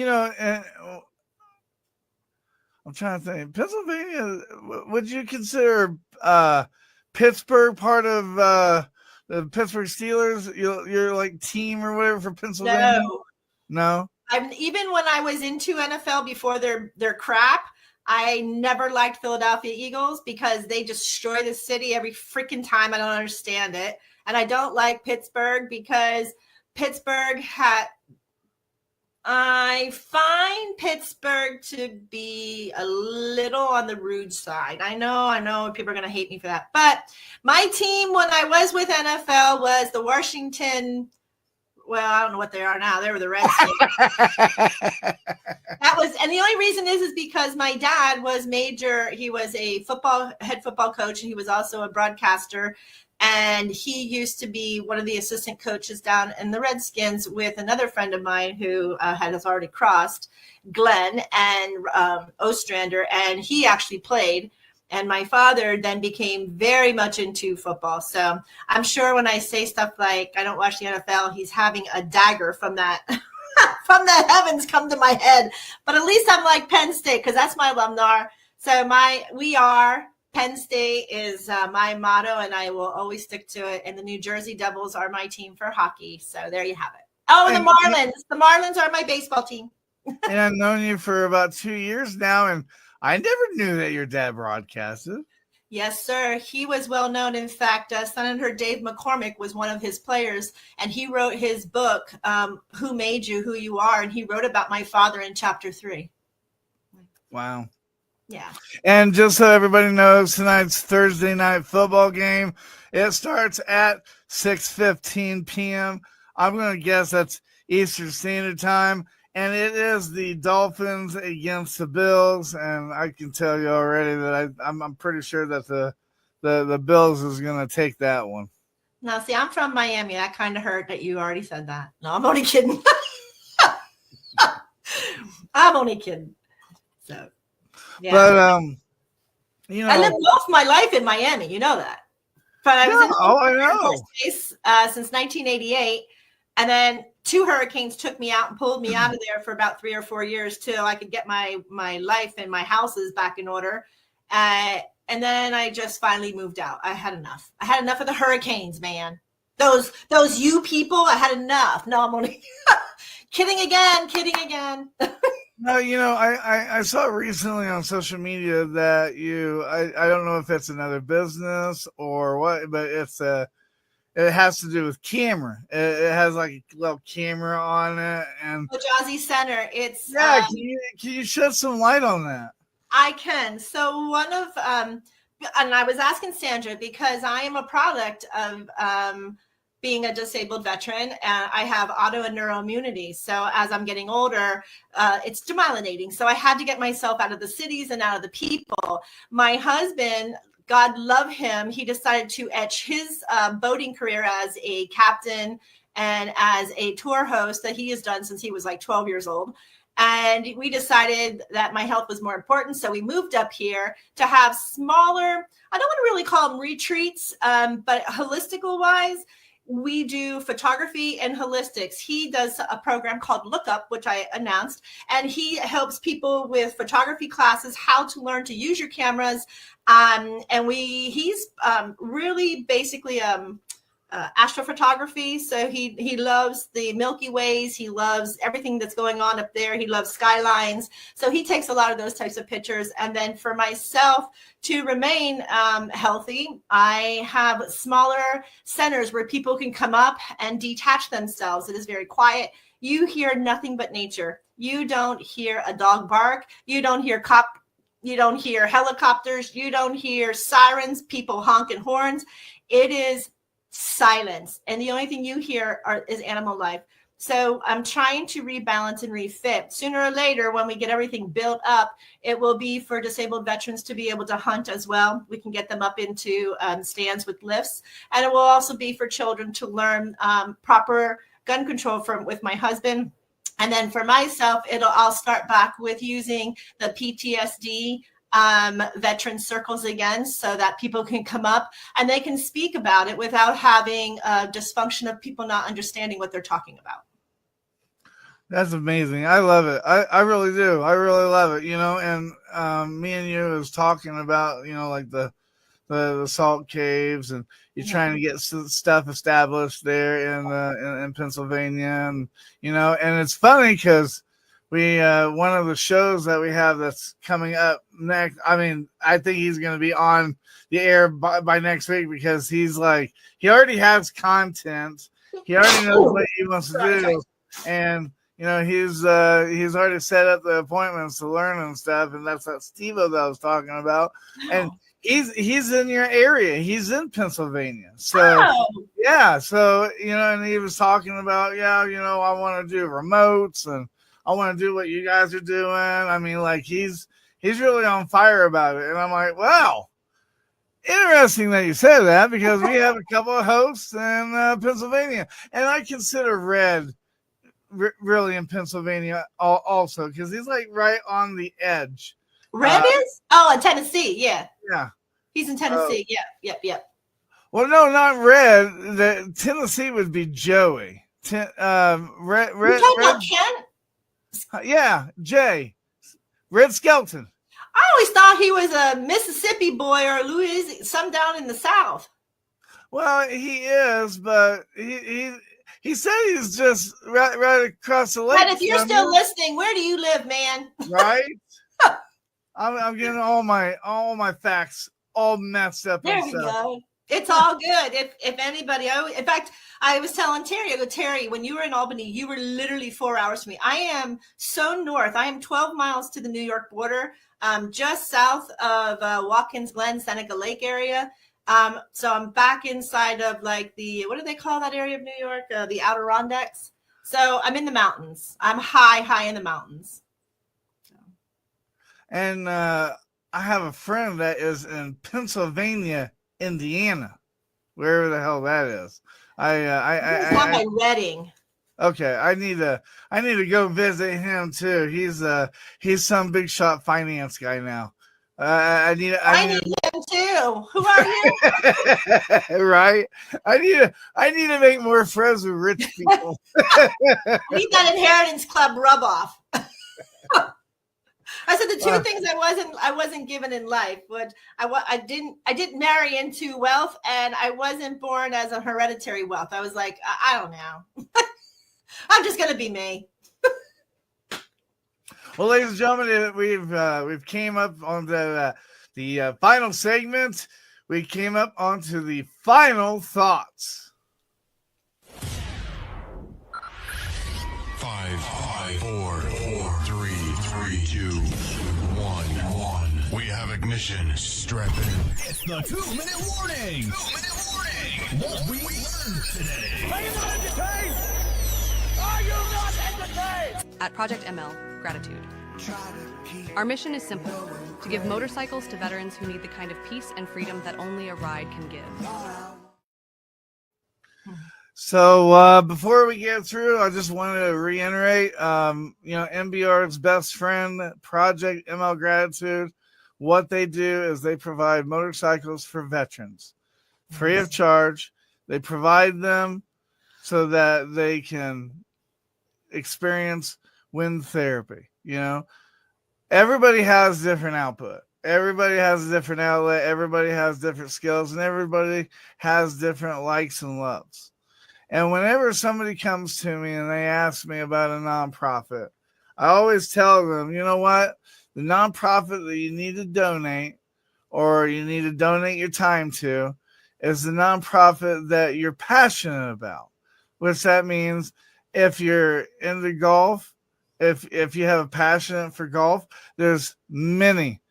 trying to think. Pennsylvania, would you consider Pittsburgh part of the Pittsburgh Steelers? Your like team or whatever for Pennsylvania? No. Even when I was into NFL before their crap, I never liked Philadelphia Eagles because they destroy the city every freaking time. I don't understand it. And I don't like Pittsburgh because Pittsburgh I find Pittsburgh to be a little on the rude side. I know people are going to hate me for that. But my team when I was with NFL was the Washington. Well, I don't know what they are now. They were the Redskins. And the only reason is because my dad was he was a head football coach, and he was also a broadcaster. And he used to be one of the assistant coaches down in the Redskins with another friend of mine who had us already crossed, Glenn and Ostrander, and he actually played. And my father then became very much into football. So I'm sure when I say stuff like I don't watch the NFL, he's having a dagger from that from the heavens come to my head. But at least I'm like Penn State because that's my alumni. So we are Penn State is my motto, and I will always stick to it. And the New Jersey Devils are my team for hockey. So there you have it. Oh, and the Marlins. The Marlins are my baseball team. And I've known you for about 2 years now, and I never knew that your dad broadcasted. Yes, sir. He was well known. In fact, Senator Dave McCormick was one of his players, and he wrote his book, Who Made You, Who You Are, and he wrote about my father in chapter 3. Wow. Yeah. And just so everybody knows, tonight's Thursday night football game, it starts at 6:15 p.m. I'm going to guess that's Eastern Standard Time. And it is the Dolphins against the Bills, and I can tell you already that I'm pretty sure that the Bills is going to take that one. Now, see, I'm from Miami. That kind of hurt that you already said that. No, I'm only kidding. I'm only kidding. So, yeah. But you know, I lived most of my life in Miami. You know that. But I was in I know. Space, since 1988, and then 2 hurricanes took me out and pulled me out of there for about 3 or 4 years till I could get my life and my houses back in order. And then I just finally moved out. I had enough. I had enough of the hurricanes, man. Those you people, I had enough. No, I'm only kidding again. No, you know, I saw recently on social media that I don't know if it's another business or what, but it has to do with camera. It has like a little camera on it, and Jazzy Center. It's can you shed some light on that? I can. So one of and I was asking Sandra because I am a product of being a disabled veteran, and I have auto and neuroimmunity. So as I'm getting older, it's demyelinating. So I had to get myself out of the cities and out of the people. My husband, God love him, he decided to etch his boating career as a captain and as a tour host that he has done since he was like 12 years old. And we decided that my health was more important. So we moved up here to have smaller, I don't want to really call them retreats, but holistical wise, we do photography and holistics. He does a program called Look Up, which I announced, and he helps people with photography classes, how to learn to use your cameras. And he's really basically astrophotography. So he loves the Milky Ways. He loves everything that's going on up there. He loves skylines. So he takes a lot of those types of pictures. And then for myself, to remain healthy, I have smaller centers where people can come up and detach themselves. It is very quiet. You hear nothing but nature. You don't hear a dog bark. You don't hear you don't hear helicopters. You don't hear sirens, people honking horns. It is silence. And the only thing you hear is animal life. So I'm trying to rebalance and refit. Sooner or later, when we get everything built up, it will be for disabled veterans to be able to hunt as well. We can get them up into stands with lifts. And it will also be for children to learn proper gun control with my husband. And then for myself, I'll start back with using the PTSD veteran circles again, so that people can come up and they can speak about it without having a dysfunction of people not understanding what they're talking about. That's amazing. I love it. I really do. I really love it. You know, and me and you was talking about, you know, like the salt caves, and you're trying to get stuff established there in Pennsylvania, and you know, and it's funny because we one of the shows that we have that's coming up next. I mean, I think he's going to be on the air by next week because he's like, he already has content. He already knows what he wants to do, and you know, he's already set up the appointments to learn and stuff, and that's that Steve-O that I was talking about, and he's in your area. He's in Pennsylvania, so yeah. So you know, and he was talking about, yeah, you know, I want to do remotes and I want to do what you guys are doing. I mean, like he's really on fire about it, and I'm like, wow, interesting that you said that because we have a couple of hosts in Pennsylvania, and I consider Red really in Pennsylvania also because he's like right on the edge. Red is? Oh, in Tennessee, yeah. Yeah. He's in Tennessee, yep. Well, no, not Red. The Tennessee would be Joey. Red. Ken? Yeah, Jay. Red Skelton. I always thought he was a Mississippi boy or Louisiana, some down in the South. Well, he is, but he said he's just right across the lake. But if you're still listening, where do you live, man? Right? I'm getting all my facts all messed up. There we go. It's all good. If anybody, in fact, I was telling Terry, I go, Terry, when you were in Albany, you were literally 4 hours from me. I am so north. I am 12 miles to the New York border, just south of Watkins Glen, Seneca Lake area. So I'm back inside of like the, what do they call that area of New York? The Adirondacks. So I'm in the mountains. I'm high in the mountains. And I have a friend that is in Pennsylvania, Indiana, wherever the hell that is. It's not my wedding. Okay, I need to go visit him too. He's some big shot finance guy now. I need him too. Who are you? Right? I need to make more friends with rich people. I need that inheritance club rub off. I said the two things I wasn't given in life, but I didn't marry into wealth, and I wasn't born as a hereditary wealth. I was like, I don't know. I'm just gonna be me. Well, ladies and gentlemen, we've came up on the final segment. We came up onto the final thoughts. 5, 4, 3, 2, 1. We have ignition. Strap in. It's the 2-minute warning. 2-minute warning. What we learned today. Are you not entertained? Are you not entertained? At Project ML, gratitude. Our mission is simple, to give motorcycles to veterans who need the kind of peace and freedom that only a ride can give. So before we get through, I just wanted to reiterate, MBR's best friend, Project ML Gratitude, what they do is they provide motorcycles for veterans, free of charge. They provide them so that they can experience wind therapy. Everybody has different output. Everybody has a different outlet. Everybody has different skills, and everybody has different likes and loves. And whenever somebody comes to me and they ask me about a nonprofit, I always tell them, you know what? The nonprofit that you need to donate, or you need to donate your time to, is the nonprofit that you're passionate about. Which that means if you're into golf, if you have a passion for golf, there's many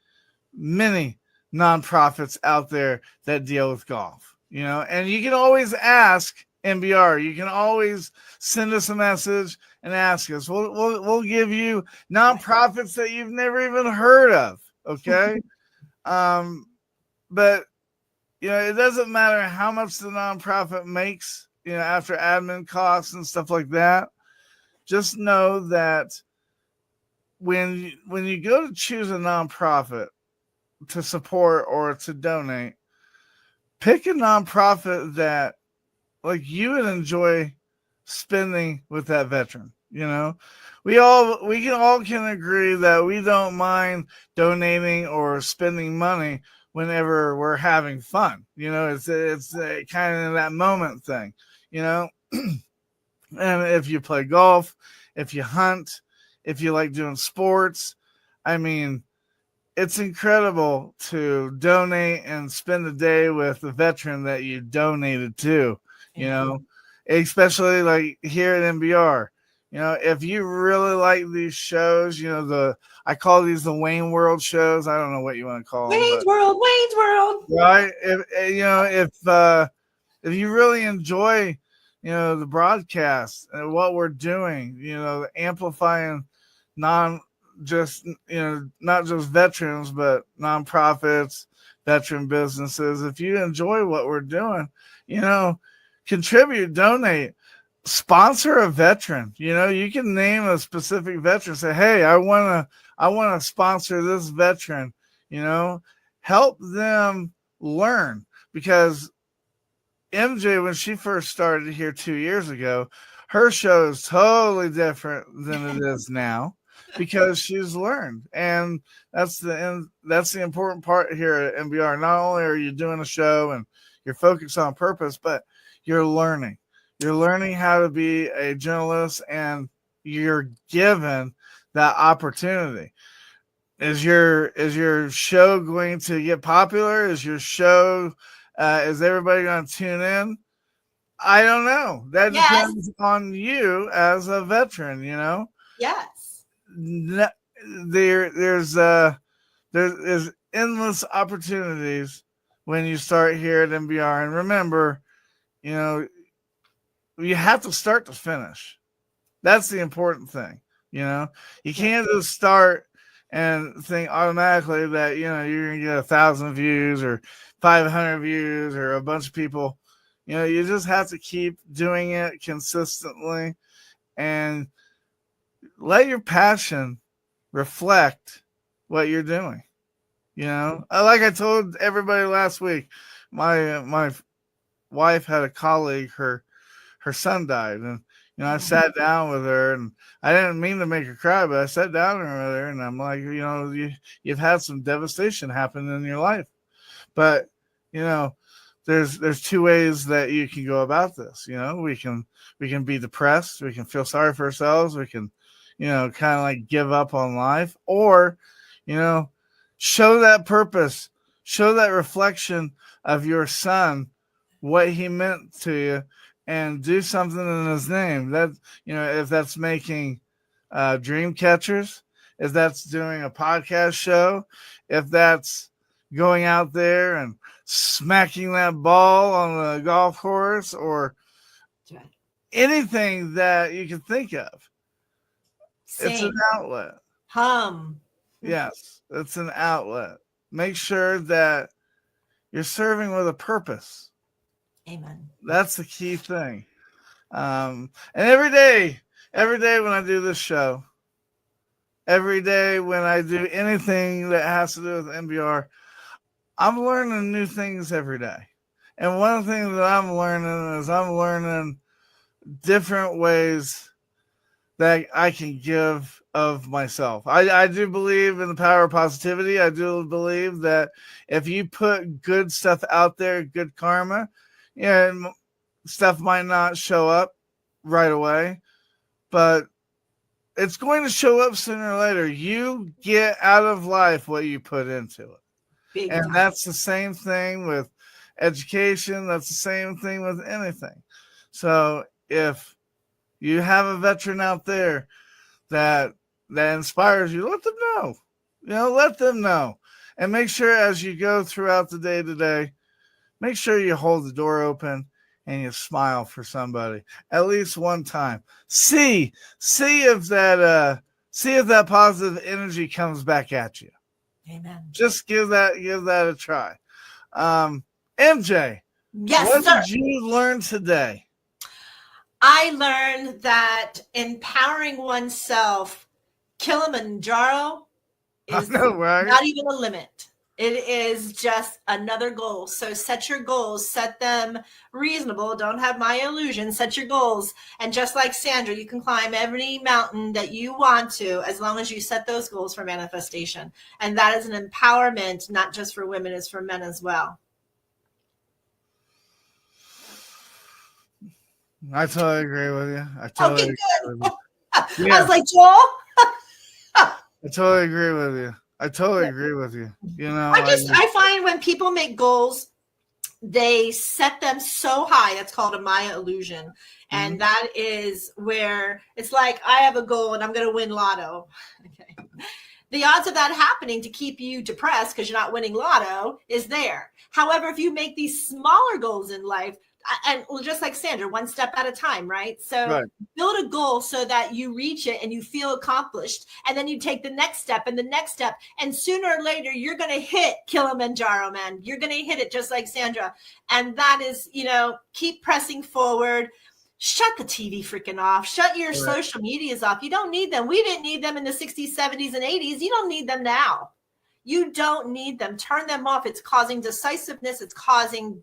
nonprofits out there that deal with golf, and you can always ask MBR. You can always send us a message and ask us. We'll give you nonprofits that you've never even heard of. Okay. But it doesn't matter how much the nonprofit makes, after admin costs and stuff like that. Just know that when you go to choose a nonprofit to support or to donate, pick a nonprofit that you would enjoy spending with that veteran. We can agree that we don't mind donating or spending money whenever we're having fun. It's kind of that moment thing. And if you play golf, if you hunt, if you like doing sports, it's incredible to donate and spend a day with the veteran that you donated to, especially like here at MBR. If you really like these shows, I call these the Wayne World shows. I don't know what you want to call them. Wayne's World. Right. If you really enjoy, the broadcast and what we're doing, amplifying not just veterans, but nonprofits, veteran businesses. If you enjoy what we're doing, contribute, donate, sponsor a veteran. You can name a specific veteran, say, hey, I want to sponsor this veteran, help them learn, because MJ, when she first started here 2 years ago, her show is totally different than it is now. because she's learned. And that's the important part here at MBR. Not only are you doing a show and you're focused on purpose, but you're learning. You're learning how to be a journalist, and you're given that opportunity. Is your show going to get popular? Is your show is everybody going to tune in? I don't know. That depends on you as a veteran, you know. Yes. There's endless opportunities when you start here at MBR, and remember, you know, you have to start to finish. That's the important thing. You know, you can't just start and think automatically that, you know, you're going to get 1,000 views or 500 views or a bunch of people. You know, you just have to keep doing it consistently and let your passion reflect what you're doing. You know, like I told everybody last week, my wife had a colleague, her son died, and you know, I sat down with her, and I didn't mean to make her cry, but I sat down with her, and I'm like, you know, you've had some devastation happen in your life, but you know, there's two ways that you can go about this. You know, we can be depressed, we can feel sorry for ourselves, we can, you know, kind of like give up on life, or, you know, show that purpose, show that reflection of your son, what he meant to you, and do something in his name. That, you know, if that's making dream catchers, if that's doing a podcast show, if that's going out there and smacking that ball on the golf course, or anything that you can think of. Sing. It's an outlet. Hum. Yes, it's an outlet. Make sure that you're serving with a purpose. Amen. That's the key thing. And every day when I do this show, every day when I do anything that has to do with MBR, I'm learning new things every day. And one of the things that I'm learning is I'm learning different ways that I can give of myself. I do believe in the power of positivity. I do believe that if you put good stuff out there, good karma, and stuff might not show up right away, but it's going to show up sooner or later. You get out of life what you put into it. Big And time. that's the same thing with education. That's the same thing with anything. So if you have a veteran out there that inspires you, let them know. You know, let them know. And make sure as you go throughout the day today, make sure you hold the door open and you smile for somebody at least one time. See if that positive energy comes back at you. Amen. Just give that a try. MJ, Yes, what sir. did you learn today? I learned that empowering oneself, Kilimanjaro, is not even a limit. It is just another goal. So set your goals, set them reasonable. Don't have my illusion. Set your goals. And just like Sandra, you can climb every mountain that you want to, as long as you set those goals for manifestation. And that is an empowerment, not just for women, it's for men as well. I totally agree with you. I totally agree with you. I was like, Joel? I totally agree with you. I totally agree with you. You know, I find when people make goals, they set them so high. That's called a Maya illusion. And that is where it's like, I have a goal and I'm going to win lotto. Okay. The odds of that happening to keep you depressed because you're not winning lotto is there. However, if you make these smaller goals in life, and just like Sandra, one step at a time, right? So build a goal so that you reach it and you feel accomplished. And then you take the next step and the next step. And sooner or later, you're going to hit Kilimanjaro, man. You're going to hit it just like Sandra. And that is, you know, keep pressing forward. Shut the TV freaking off. Shut your social medias off. You don't need them. We didn't need them in the 60s, 70s, and 80s. You don't need them now. You don't need them. Turn them off. It's causing decisiveness. It's causing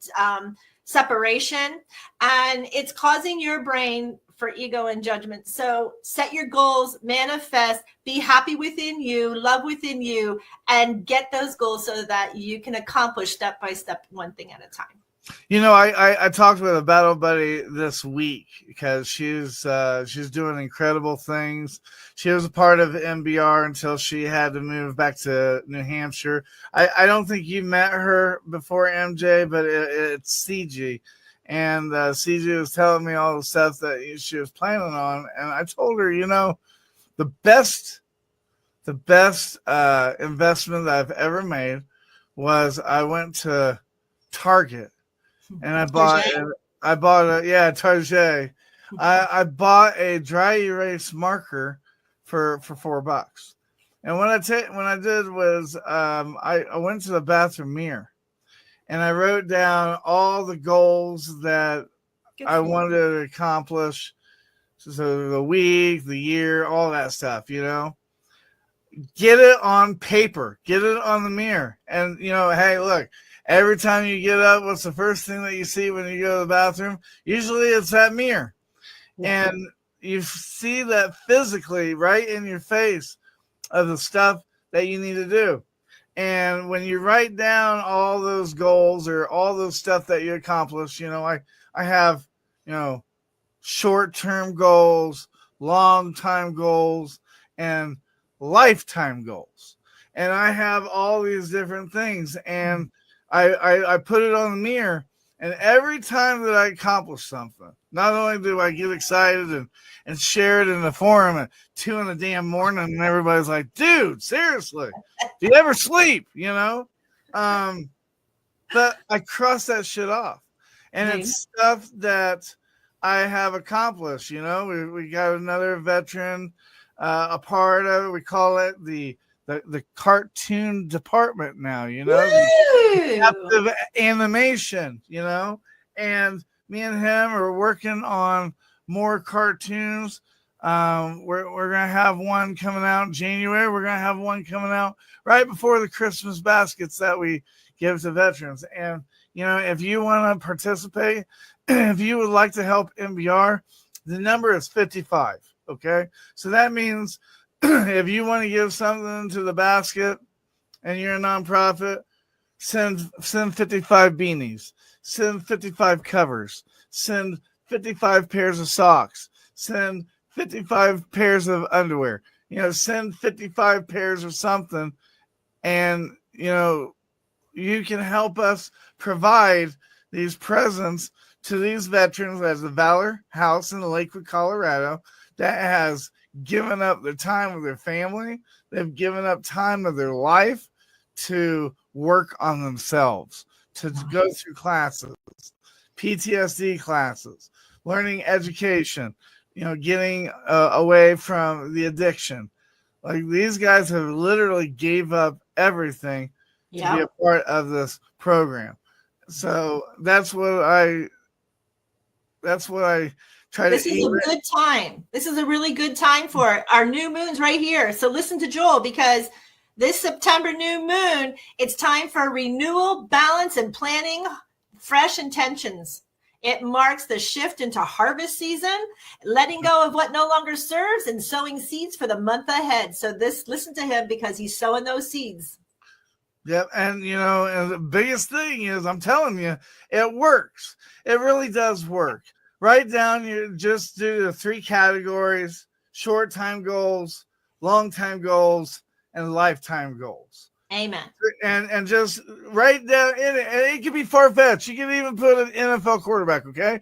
separation, and it's causing your brain for ego and judgment. So set your goals, manifest, be happy within you, love within you, and get those goals so that you can accomplish step by step, one thing at a time. You know, I talked with a battle buddy this week because she's doing incredible things. She was a part of MBR until she had to move back to New Hampshire. I don't think you met her before, MJ, but it's CG. And CG was telling me all the stuff that she was planning on. And I told her, you know, the best investment that I've ever made was I went to Target. And I bought Target. I bought a dry erase marker for $4. And what I did was I went to the bathroom mirror and I wrote down all the goals that I wanted to accomplish. So the week, the year, all that stuff, you know. Get it on paper, get it on the mirror. And you know, hey, look. Every time you get up, what's the first thing that you see when you go to the bathroom? Usually it's that mirror. Yeah. And you see that physically right in your face of the stuff that you need to do. And when you write down all those goals or all those stuff that you accomplish, you know, I have, you know, short-term goals, long-time goals, and lifetime goals. And I have all these different things. And I put it on the mirror, and every time that I accomplish something, not only do I get excited and share it in the forum at 2 in the damn morning, and everybody's like, dude, seriously, do you ever sleep? You know? But I cross that shit off. And it's stuff that I have accomplished. You know, we got another veteran a part of it. We call it the cartoon department now, you know, the captive animation, you know, and me and him are working on more cartoons. We're going to have one coming out in January. We're going to have one coming out right before the Christmas baskets that we give to veterans. And, you know, if you want to participate, if you would like to help MBR, the number is 55. Okay. So that means if you want to give something to the basket and you're a nonprofit, send 55 beanies, send 55 covers, send 55 pairs of socks, send 55 pairs of underwear, you know, send 55 pairs of something. And, you know, you can help us provide these presents to these veterans as the Valor House in Lakewood, Colorado, that has given up their time with their family. They've given up time of their life to work on themselves, to go through classes, PTSD classes, learning education, you know, getting away from the addiction. Like, these guys have literally gave up everything to be a part of this program. So that's what I try this to is a good time. This is a really good time for our new moons right here. So listen to Joel, because this September new moon, it's time for renewal, balance, and planning fresh intentions. It marks the shift into harvest season, letting go of what no longer serves and sowing seeds for the month ahead. So listen to him, because he's sowing those seeds. Yep. And, you know, and the biggest thing is, I'm telling you, it works. It really does work. Write down, you just do the 3 categories: short time goals, long time goals, and lifetime goals. Amen. And just write down in it. And it can be far-fetched. You can even put an NFL quarterback, okay?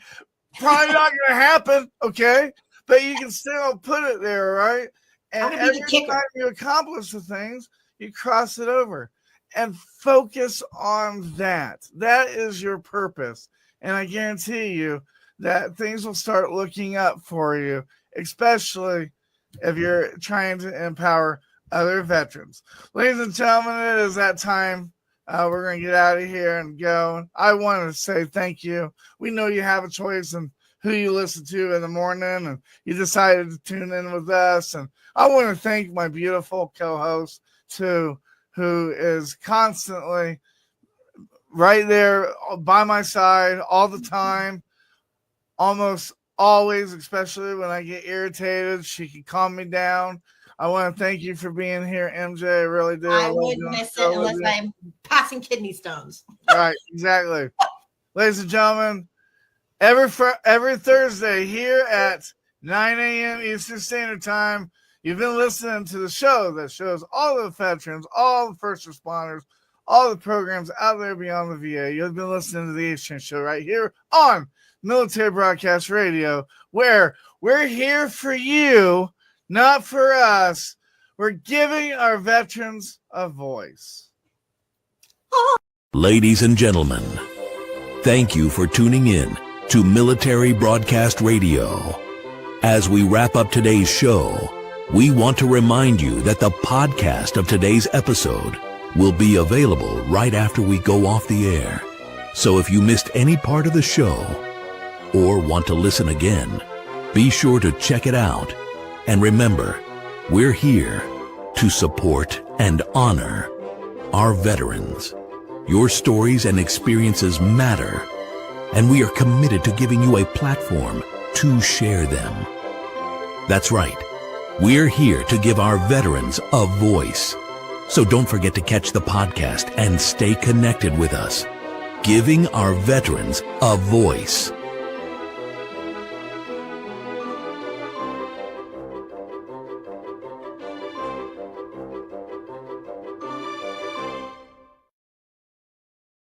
Probably not going to happen, okay? But you can still put it there, right? And every time you accomplish the things, you cross it over. And focus on that. That is your purpose. And I guarantee you that things will start looking up for you, especially if you're trying to empower other veterans. Ladies and gentlemen, it is that time. We're going to get out of here and go. I want to say thank you. We know you have a choice in who you listen to in the morning, and you decided to tune in with us. And I want to thank my beautiful co-host, too, who is constantly right there by my side all the time, almost always, especially when I get irritated. She can calm me down. I want to thank you for being here, MJ. I really do. I wouldn't miss it unless I'm passing kidney stones. Right, exactly. Ladies and gentlemen, every Thursday here at 9 a.m. Eastern Standard Time, you've been listening to the show that shows all the veterans, all the first responders, all the programs out there beyond the VA. You've been listening to the Exchange Show right here on Military Broadcast Radio, where we're here for you, not for us. We're giving our veterans a voice. Ladies and gentlemen, thank you for tuning in to Military Broadcast Radio. As we wrap up today's show, we want to remind you that the podcast of today's episode will be available right after we go off the air. So if you missed any part of the show or want to listen again, be sure to check it out. And remember, we're here to support and honor our veterans. Your stories and experiences matter, and we are committed to giving you a platform to share them. That's right. We're here to give our veterans a voice. So don't forget to catch the podcast and stay connected with us. Giving our veterans a voice.